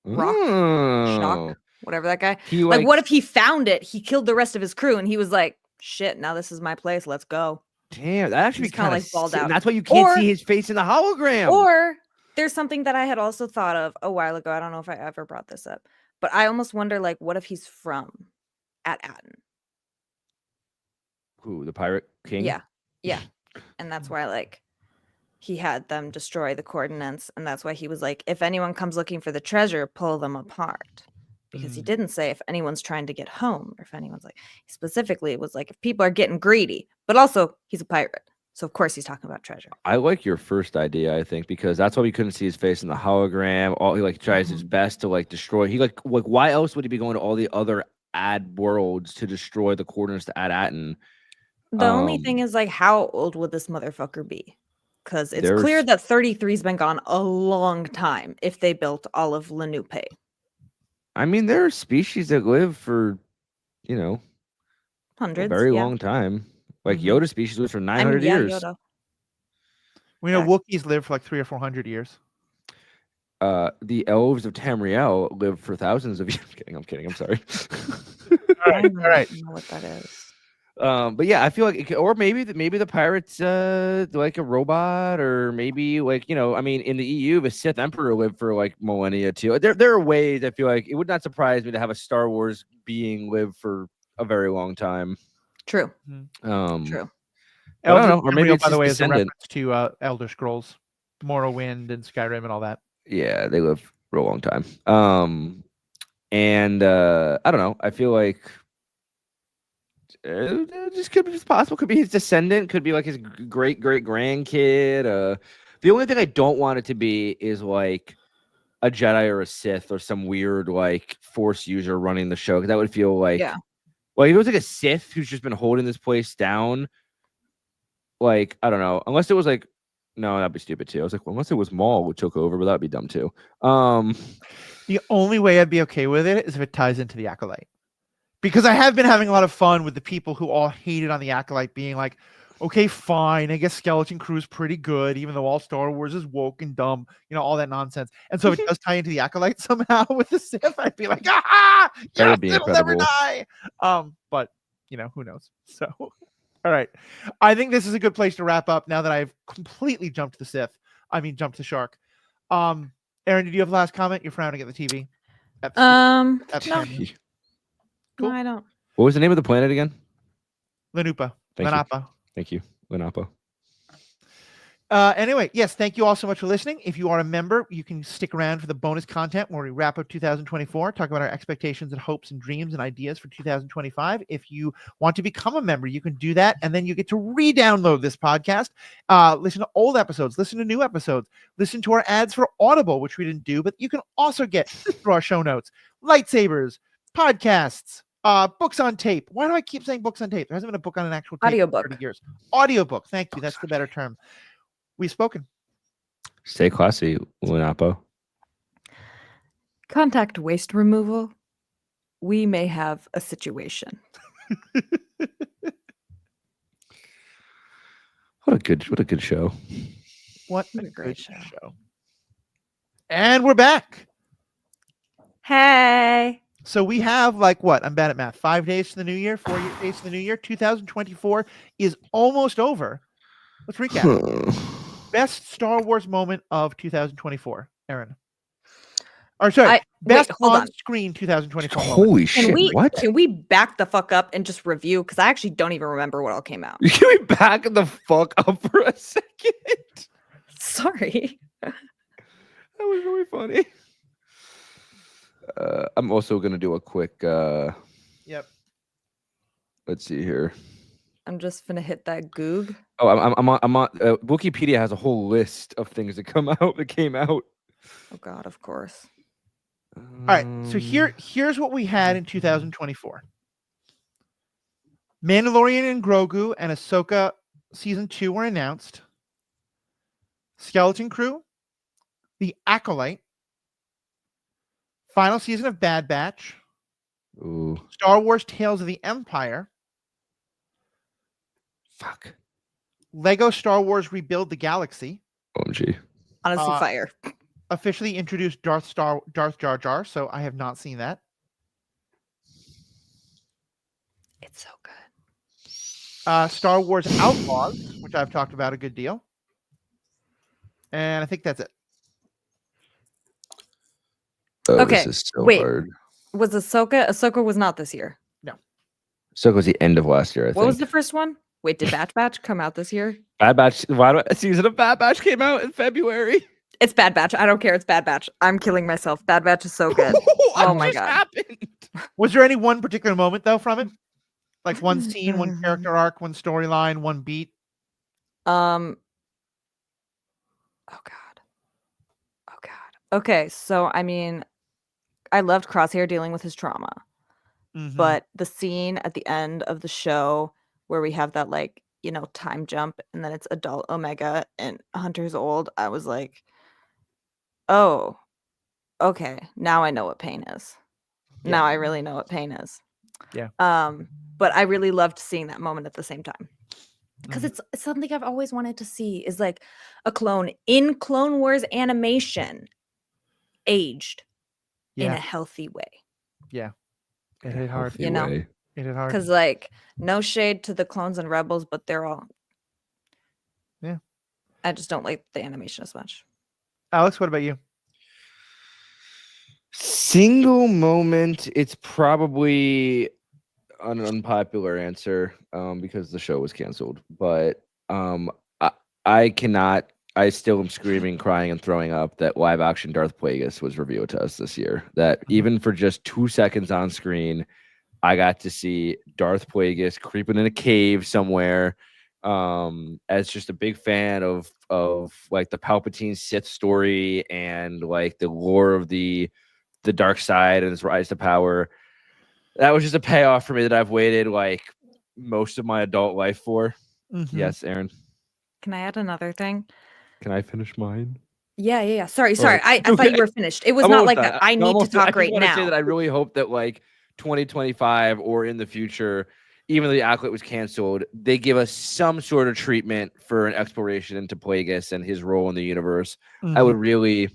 Rock, Oh. Shock, whatever that guy. He Like, what if he found it? He killed the rest of his crew and he was like, shit, now this is my place. Let's go. Damn, that actually He's kind kinda, of like, balled out. That's why you can't Or- see his face in the hologram. Or there's something that I had also thought of a while ago. I don't know if I ever brought this up, but I almost wonder, like, what if he's from At-Aten? Who, the pirate king? Yeah. Yeah. And that's why, like, he had them destroy the coordinates. And that's why he was like, if anyone comes looking for the treasure, pull them apart. Because he didn't say if anyone's trying to get home or if anyone's like, specifically, it was like, if people are getting greedy, but also he's a pirate. So, of course, he's talking about treasure. I like your first idea, I think, because that's why we couldn't see his face in the hologram. All he like tries his best to like destroy. He like why else would he be going to all the other ad worlds to destroy the coordinates to At-Aten? The only thing is, like, how old would this motherfucker be? Because it's clear There's- that 33's been gone a long time if they built all of Lenupe. I mean, there are species that live for, you know, Hundreds. a very yeah. long time. Like Mhm. Yoda species lives for 900 yeah, years. Yoda. We know Yeah. Wookiees live for like 300 or 400 years. The elves of Tamriel live for thousands of years. I'm kidding. I'm sorry. I don't all right. know what that is. But yeah, I feel like, or maybe the pirates, like a robot, or maybe like I mean, in the EU, the Sith Emperor lived for like millennia too. There are ways. I feel like it would not surprise me to have a Star Wars being live for a very long time. True. But True. I don't know, Elder or maybe Tamriel, it's by the just way, is a descendant. reference to Elder Scrolls, Morrowind, and Skyrim, and all that. Yeah, they live for a long time. And I don't know. I feel like it just could be possible. Could be his descendant. Could be like his great grandkid. The only thing I don't want it to be is like a Jedi or a Sith or some weird like Force user running the show. Because that would feel like, Yeah. well, if it was like a Sith who's just been holding this place down. Like, I don't know. Unless it was like, no, that'd be stupid too. I was like, well, unless it was Maul who took over, but that'd be dumb too. The only way I'd be okay with it is if it ties into the Acolyte. Because I have been having a lot of fun with the people who all hated on the Acolyte being like, okay, fine, I guess Skeleton Crew is pretty good, even though all Star Wars is woke and dumb, all that nonsense. And so if it does tie into the Acolyte somehow with the Sith, I'd be like, ah, That would yes, be it'll never incredible. die. But who knows? So all right. I think this is a good place to wrap up now that I've completely jumped the shark. Aaron, did you have a last comment? You're frowning at the TV. At the No, camera. no, I don't. What was the name of the planet again? Lenupa. Thank you. Lenapa. Thank you, Lenapo. Anyway, yes, thank you all so much for listening. If you are a member, you can stick around for the bonus content where we wrap up 2024, talk about our expectations and hopes and dreams and ideas for 2025. If you want to become a member, you can do that, and then you get to re-download this podcast, listen to old episodes, listen to new episodes, listen to our ads for Audible, which we didn't do, but you can also get through our show notes, lightsabers, podcasts, books on tape. Why do I keep saying books on tape? There hasn't been a book on an actual tape Audiobook. in 30 years. Audiobook. Thank you. That's the better term. We've spoken. Stay classy, Lenapo. Contact waste removal. We may have a situation. What a good show. What What a a great good show. show. And we're back. Hey. So we have I'm bad at math. 5 days to the new year, 4 days to the new year. 2024 is almost over. Let's recap. Best Star Wars moment of 2024, Aaron. Or sorry, best hold on. on-screen 2024 moment. Holy shit! What? Can we back the fuck up and just review? Because I actually don't even remember what all came out. Can we back the fuck up for a second? Sorry. That was really funny. I'm also gonna do a quick. Yep. Let's see here. I'm just gonna hit that Goog. Oh, I'm on. Wikipedia has a whole list of things that came out. Oh God, of course. All right. So here's what we had in 2024. Mandalorian and Grogu and Ahsoka season 2 were announced. Skeleton Crew, The Acolyte, final season of Bad Batch, Ooh, Star Wars Tales of the Empire, fuck. Lego Star Wars Rebuild the Galaxy, OMG. Honestly, fire. officially introduced Darth Jar Jar, so I have not seen that. It's so good. Star Wars Outlaws, which I've talked about a good deal. And I think that's it. Oh, Okay, this is so wait. hard. Was Ahsoka? Ahsoka was not this year. So it was the end of last year, I What think. was the first one? Wait, did Bad Batch come out this year? Bad Batch? A season of Bad Batch came out in February. It's Bad Batch. I don't care. It's Bad Batch. I'm killing myself. Bad Batch is so good. Oh my God. Happened? Was there any one particular moment though from it? Like one scene, one character arc, one storyline, one beat? Oh God. Oh God. Okay, so I mean, I loved Crosshair dealing with his trauma, Mhm. but the scene at the end of the show where we have that time jump and then it's adult Omega and Hunter's old, I was like, oh, okay, now I know what pain is. Yeah. Now I really know what pain is. Yeah. But I really loved seeing that moment at the same time. Because Mhm. it's something I've always wanted to see is like a clone in Clone Wars animation aged in Yeah. a healthy way. Yeah. It hit hard. Healthy You know? way. It hit hard. Because like no shade to the clones and rebels, but they're all. Yeah. I just don't like the animation as much. Alex, what about you? Single moment, it's probably an unpopular answer because the show was canceled. But I cannot. I still am screaming, crying, and throwing up that live action Darth Plagueis was revealed to us this year. That even for just 2 seconds on screen, I got to see Darth Plagueis creeping in a cave somewhere. As just a big fan of like the Palpatine Sith story and like the lore of the dark side and his rise to power. That was just a payoff for me that I've waited like most of my adult life for. Mhm. Yes, Aaron. Can I add another thing? Can I finish mine? Yeah. Sorry. Or- I thought Okay. you were finished. It was I'm not almost like done. that. I I'm need to almost done. talk right I just want to say that now. I really hope that like 2025 or in the future, even though the Acolyte was canceled, they give us some sort of treatment for an exploration into Plagueis and his role in the universe. I would really,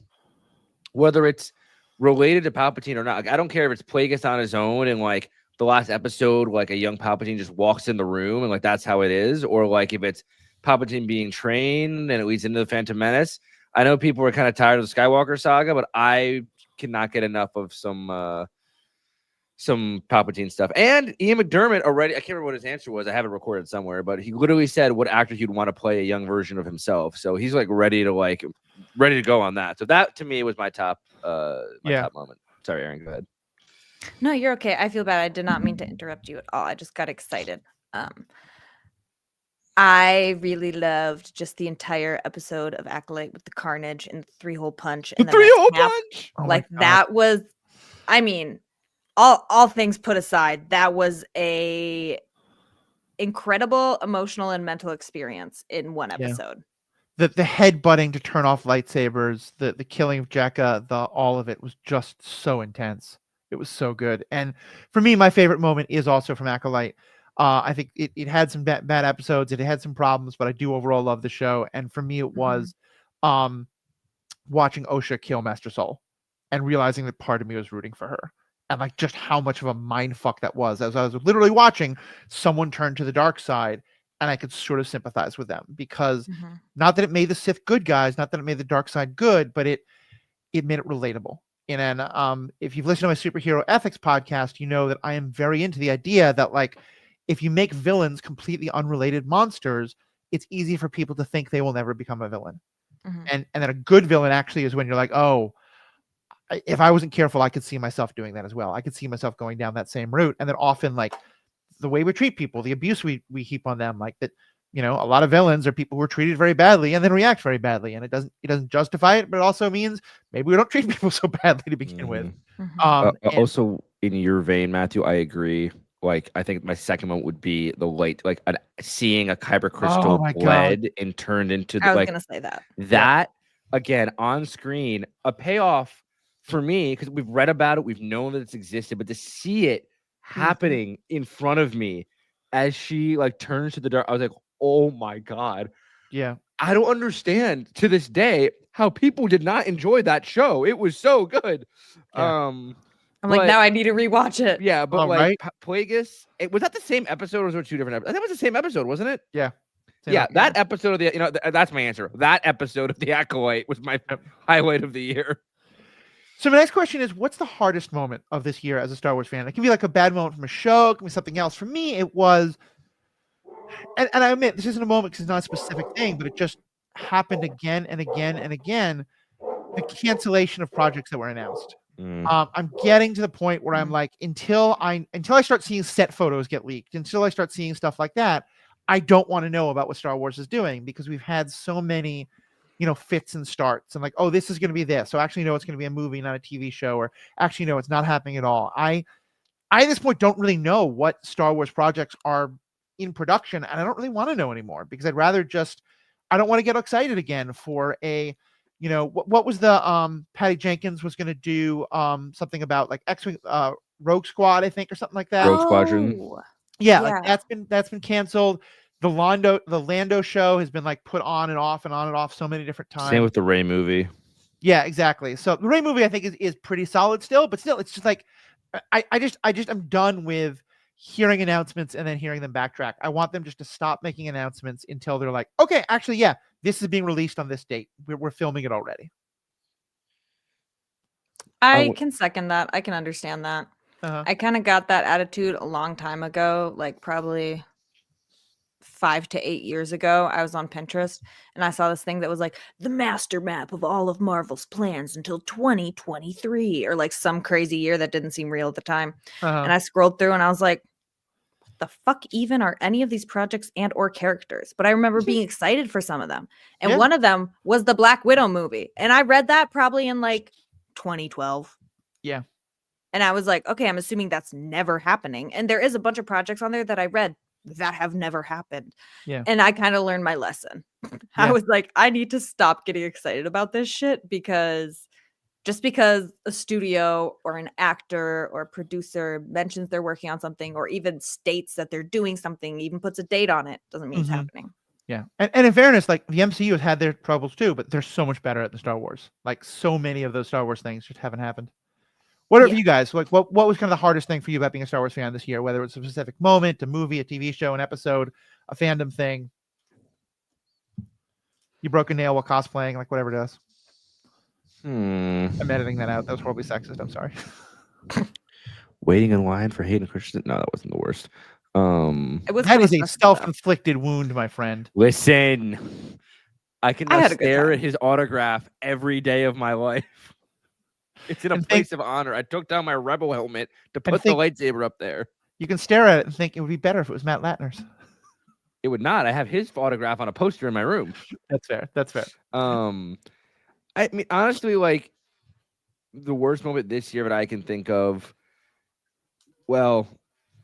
whether it's related to Palpatine or not, like, I don't care if it's Plagueis on his own and like the last episode, like a young Palpatine just walks in the room and like that's how it is, or like if it's Palpatine being trained and it leads into the Phantom Menace. I know people were kind of tired of the Skywalker saga, but I cannot get enough of some Palpatine stuff. And Ian McDermott already, I can't remember what his answer was. I have it recorded somewhere, but he literally said what actor he'd want to play a young version of himself. So he's like ready to go on that. So that to me was my top top moment. Sorry, Aaron, go ahead. No, you're okay. I feel bad. I did not mean to interrupt you at all. I just got excited. I really loved just the entire episode of Acolyte with the carnage and the 3-hole punch. And The 3-hole punch. Oh my like God. that was, I mean, all things put aside, that was a incredible emotional and mental experience in one Yeah. episode. The headbutting to turn off lightsabers, the killing of Jakka, all of it was just so intense. It was so good. And for me, my favorite moment is also from Acolyte. I think it had some bad episodes. It had some problems, but I do overall love the show. And for me, it was watching Osha kill Master Soul and realizing that part of me was rooting for her. And like just how much of a mind fuck that was. As I was literally watching someone turn to the dark side, and I could sort of sympathize with them because not that it made the Sith good guys, not that it made the dark side good, but it made it relatable. And if you've listened to my superhero ethics podcast, you know that I am very into the idea that like if you make villains completely unrelated monsters, it's easy for people to think they will never become a villain. And that a good villain actually is when you're like, oh, if I wasn't careful, I could see myself doing that as well. I could see myself going down that same route. And then often like the way we treat people, the abuse we heap on them, like that, you know, a lot of villains are people who are treated very badly and then react very badly. And it doesn't justify it, but it also means maybe we don't treat people so badly to begin with. Also, in your vein, Matthew, I agree. Like, I think my second one would be the light, like seeing a kyber crystal bled and turned into the, I was gonna say that again on screen, a payoff for me because we've read about it, we've known that it's existed, but to see it happening in front of me as she like turns to the dark, I was like, oh my God. Yeah. I don't understand to this day how people did not enjoy that show. It was so good. Yeah. I'm like, now I need to rewatch it. Yeah, but right? Plagueis, was that the same episode or was there 2 different episodes? I think it was the same episode, wasn't it? Yeah. That episode of the, that's my answer. That episode of The Acolyte was my highlight of the year. So my next question is, what's the hardest moment of this year as a Star Wars fan? It can be like a bad moment from a show, it can be something else. For me, it was, and I admit this isn't a moment because it's not a specific thing, but it just happened again and again and again. The cancellation of projects that were announced. I'm getting to the point where I'm like, until I start seeing set photos get leaked, until I start seeing stuff like that, I don't want to know about what Star Wars is doing because we've had so many, fits and starts and like, oh, this is going to be this. So actually, no, it's going to be a movie, not a TV show, or actually, no, it's not happening at all. I at this point don't really know what Star Wars projects are in production, and I don't really want to know anymore because I don't want to get excited again for a, what was the Patty Jenkins was going to do something about like X-Wing Rogue Squad, I think, or something like that. Rogue Squadron. Yeah, like that's been canceled. The Lando show has been like put on and off so many different times. Same with the Rey movie. Yeah, exactly. So the Rey movie I think is pretty solid still, but still it's just like I'm done with hearing announcements and then hearing them backtrack. I want them just to stop making announcements until they're like, okay, actually, yeah, this is being released on this date. We're filming it already. I can second that. I can understand that. Uh-huh. I kind of got that attitude a long time ago, like probably 5 to 8 years ago. I was on Pinterest and I saw this thing that was like the master map of all of Marvel's plans until 2023, or like some crazy year that didn't seem real at the time. Uh-huh. And I scrolled through and I was like, what the fuck even are any of these projects and or characters? But I remember being excited for some of them. And Yeah. one of them was the Black Widow movie. And I read that probably in like 2012. Yeah. And I was like, okay, I'm assuming that's never happening. And there is a bunch of projects on there that I read that have never happened. Yeah. And I kind of learned my lesson. I Yeah. was like, I need to stop getting excited about this shit, because just because a studio or an actor or a producer mentions they're working on something, or even states that they're doing something, even puts a date on it, doesn't mean it's happening. Yeah. And in fairness, like the MCU has had their troubles too, but they're so much better at the Star Wars. Like so many of those Star Wars things just haven't happened. What are Yeah. you guys like? What was kind of the hardest thing for you about being a Star Wars fan this year? Whether it's a specific moment, a movie, a TV show, an episode, a fandom thing. You broke a nail while cosplaying, like whatever it is. I'm editing that out. That was horribly sexist. I'm sorry. Waiting in line for Hayden Christensen. No, that wasn't the worst. It was That kinda is a stressful, though. self-inflicted wound, my friend. Listen, I can I now had a good stare time. at his autograph every day of my life. It's in a And place of honor. I took down my rebel helmet to put the think- lightsaber up there. You can stare at it and think it would be better if it was Matt Latner's. It would not. I have his autograph on a poster in my room. That's fair. That's fair. I mean, honestly, like the worst moment this year that I can think of. Well,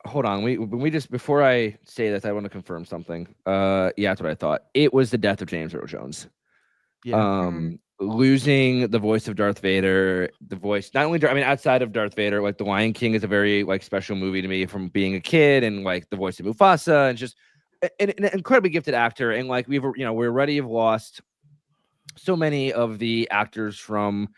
hold on. We just before I say this, I want to confirm something. Yeah, that's what I thought. It was the death of James Earl Jones. Yeah. Losing the voice of Darth Vader, the voice not only I mean outside of Darth Vader, like The Lion King is a very like special movie to me from being a kid, and like the voice of Mufasa, and just an incredibly gifted actor. And like we already have lost so many of the actors from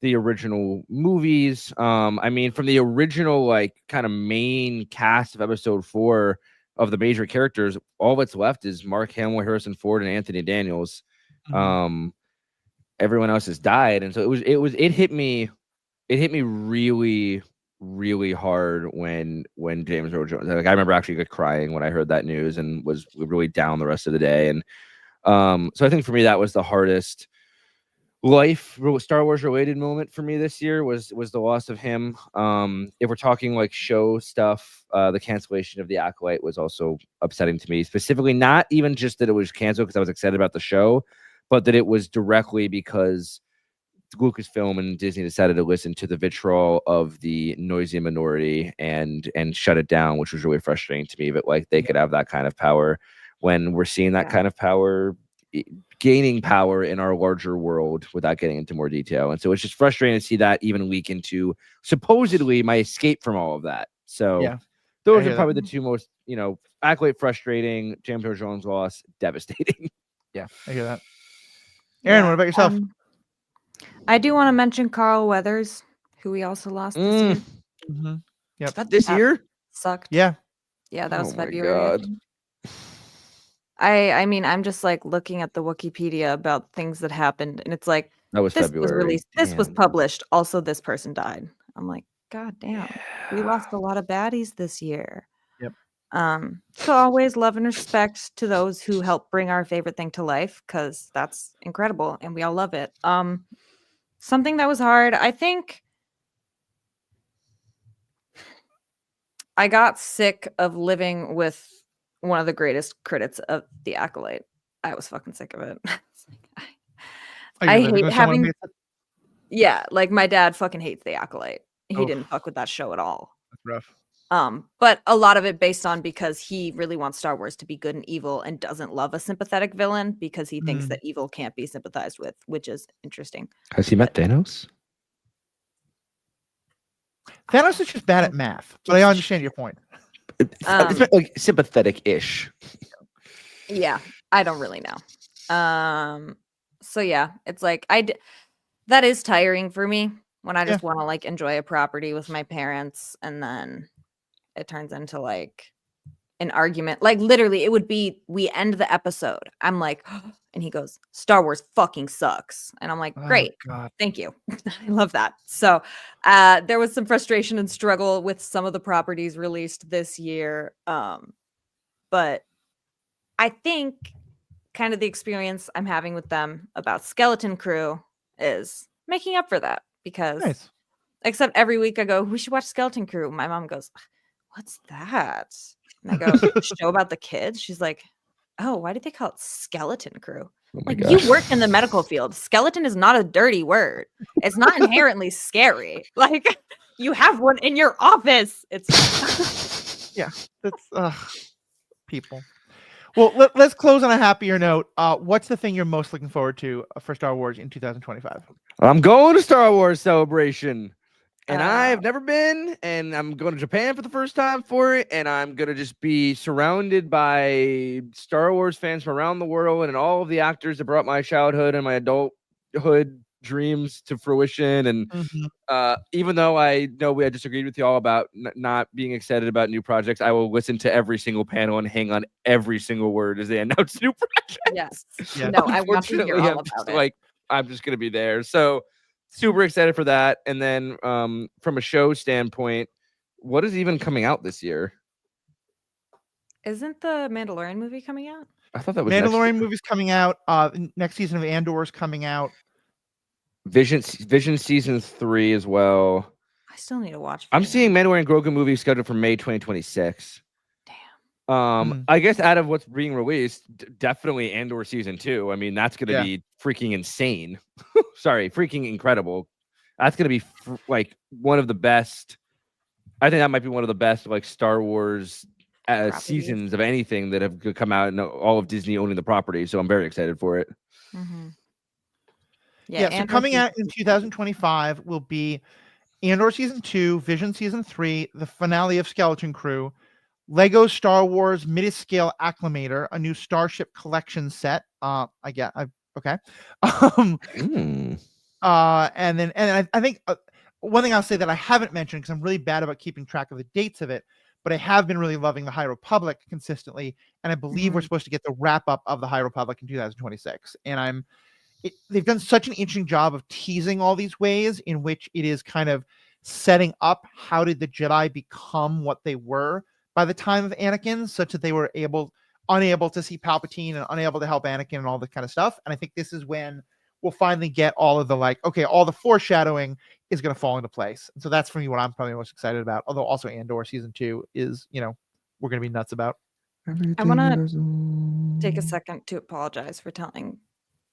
the original movies. I mean, from the original like kind of main cast of Episode 4 of the major characters, all that's left is Mark Hamill, Harrison Ford, and Anthony Daniels. Everyone else has died, and so it hit me really, really hard when James Earl Jones. Like I remember actually like crying when I heard that news and was really down the rest of the day. And so I think for me that was the hardest Star Wars related moment for me this year was the loss of him. If we're talking like show stuff, the cancellation of The Acolyte was also upsetting to me, specifically not even just that it was canceled because I was excited about the show, but that it was directly because Lucasfilm and Disney decided to listen to the vitriol of the noisy minority and shut it down, which was really frustrating to me. But like they could have that kind of power when we're seeing that kind of power gaining power in our larger world without getting into more detail. And so it's just frustrating to see that even leak into supposedly my escape from all of that. So those are probably the two most, Acolyte frustrating, James Earl Jones loss, devastating. Yeah, I hear that. Aaron, what about yourself? I do want to mention Carl Weathers, who we also lost this year. Mm-hmm. Yep. That this year? Sucked. Yeah. Yeah, that was Oh my February. God. I mean, I'm just like looking at the Wikipedia about things that happened, and it's like That was this February. was released, this was Damn. published. Also, this person died. I'm like, God damn, we lost a lot of baddies this year. Yep. So always love and respect to those who help bring our favorite thing to life, because that's incredible and we all love it. Something that was hard, I think I got sick of living with one of the greatest critics of The Acolyte. I was fucking sick of it. I hate having, like my dad fucking hates The Acolyte. He didn't fuck with that show at all. That's rough. But a lot of it based on because he really wants Star Wars to be good and evil and doesn't love a sympathetic villain because he thinks that evil can't be sympathized with, which is interesting. Has he met Thanos? Thanos is just bad at math, but I understand your point. It's like sympathetic-ish. Yeah, I don't really know. So yeah, it's like that is tiring for me when I Yeah. just want to like enjoy a property with my parents, and then it turns into like an argument. Like literally, it would be we end the episode. I'm like, and he goes, "Star Wars fucking sucks," and I'm like, Oh, "Great, God. thank you, I love that." So there was some frustration and struggle with some of the properties released this year, but I think kind of the experience I'm having with them about Skeleton Crew is making up for that, because Nice. except every week I go, "We should watch Skeleton Crew." My mom goes, "What's that?" And I go, "Show about the kids?" She's like, "Oh, why did they call it Skeleton Crew?" Oh my Like, you gosh. work in the medical field. Skeleton is not a dirty word. It's not inherently scary. Like, you have one in your office. It's That's people. Well, let's close on a happier note. What's the thing you're most looking forward to for Star Wars in 2025? I'm going to Star Wars Celebration. And Uh, I've never been, and I'm going to Japan for the first time for it, and I'm gonna just be surrounded by Star Wars fans from around the world and all of the actors that brought my childhood and my adulthood dreams to fruition. And Mhm. even though I know I disagreed with y'all about not being excited about new projects, I will listen to every single panel and hang on every single word as they announce new projects. yes. Yeah. No, I want to hear Unfortunately, all I'm about just it. like, I'm just gonna be there. So super excited for that. And then from a show standpoint, what is even coming out this year? Isn't the Mandalorian movie coming out? I thought that was next Mandalorian year. movie's coming out. Next season of Andor is coming out. Vision season 3 as well. I still need to watch. I'm Vision. seeing Mandalorian Grogu movie scheduled for May 2026. Damn. I guess out of what's being released, definitely Andor season 2. I mean, that's gonna Yeah. be freaking insane. Sorry, freaking incredible. That's gonna be like one of the best. I think that might be one of the best like Star Wars Properties. seasons of anything that have come out, and all of Disney owning the property. So I'm very excited for it. Mm-hmm. Yeah, so Andor coming season out in 2025 will be Andor season 2, Vision season 3, the finale of Skeleton Crew, Lego Star Wars mid-scale Acclimator, a new Starship Collection set. Okay. Mm. And I think one thing I'll say that I haven't mentioned, because I'm really bad about keeping track of the dates of it, but I have been really loving the High Republic consistently, and I believe we're supposed to get the wrap up of the High Republic in 2026. And they've done such an interesting job of teasing all these ways in which it is kind of setting up how did the Jedi become what they were by the time of Anakin, such that they were unable to see Palpatine and unable to help Anakin and all this kind of stuff. And I think this is when we'll finally get all of the all the foreshadowing is going to fall into place. And so that's for me what I'm probably most excited about. Although also Andor season 2 is, we're going to be nuts about. I want to take a second to apologize for telling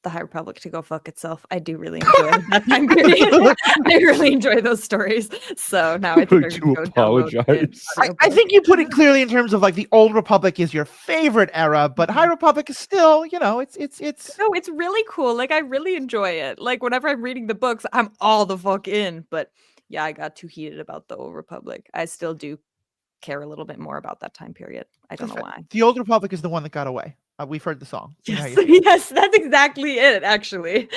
the High Republic to go fuck itself. I do really enjoy that time period. I really enjoy those stories. So now I think I'm To going to go download the apologize. I audiobook. think you put it clearly in terms of like the Old Republic is your favorite era, but High Republic is still, it's No, it's really cool. Like, I really enjoy it. Like, whenever I'm reading the books, I'm all the fuck in. But yeah, I got too heated about the Old Republic. I still do care a little bit more about that time period. I don't know why. the Old Republic is the one that got away. We've heard the song. You know how Yes, you feel. yes, that's exactly it, actually.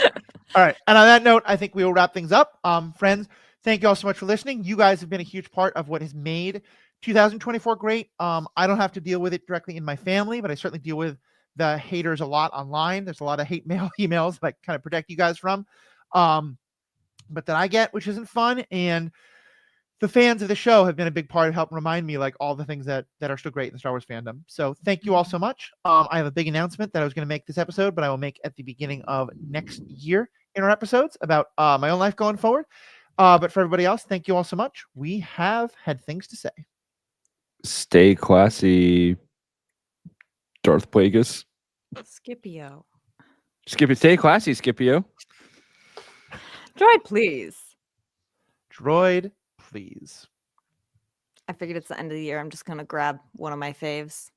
All right. And on that note, I think we will wrap things up. Friends, thank you all so much for listening. You guys have been a huge part of what has made 2024 great. I don't have to deal with it directly in my family, but I certainly deal with the haters a lot online. There's a lot of hate mail emails that I kind of protect you guys from, but that I get, which isn't fun. And the fans of the show have been a big part of helping remind me like all the things that are still great in the Star Wars fandom. So thank you all so much. I have a big announcement that I was going to make this episode, but I will make at the beginning of next year in our episodes about my own life going forward. But for everybody else, thank you all so much. We have had things to say. Stay classy, Darth Plagueis. Scipio. Skippy, stay classy, Scipio. Droid, please. Droid, please. I figured it's the end of the year. I'm just going to grab one of my faves.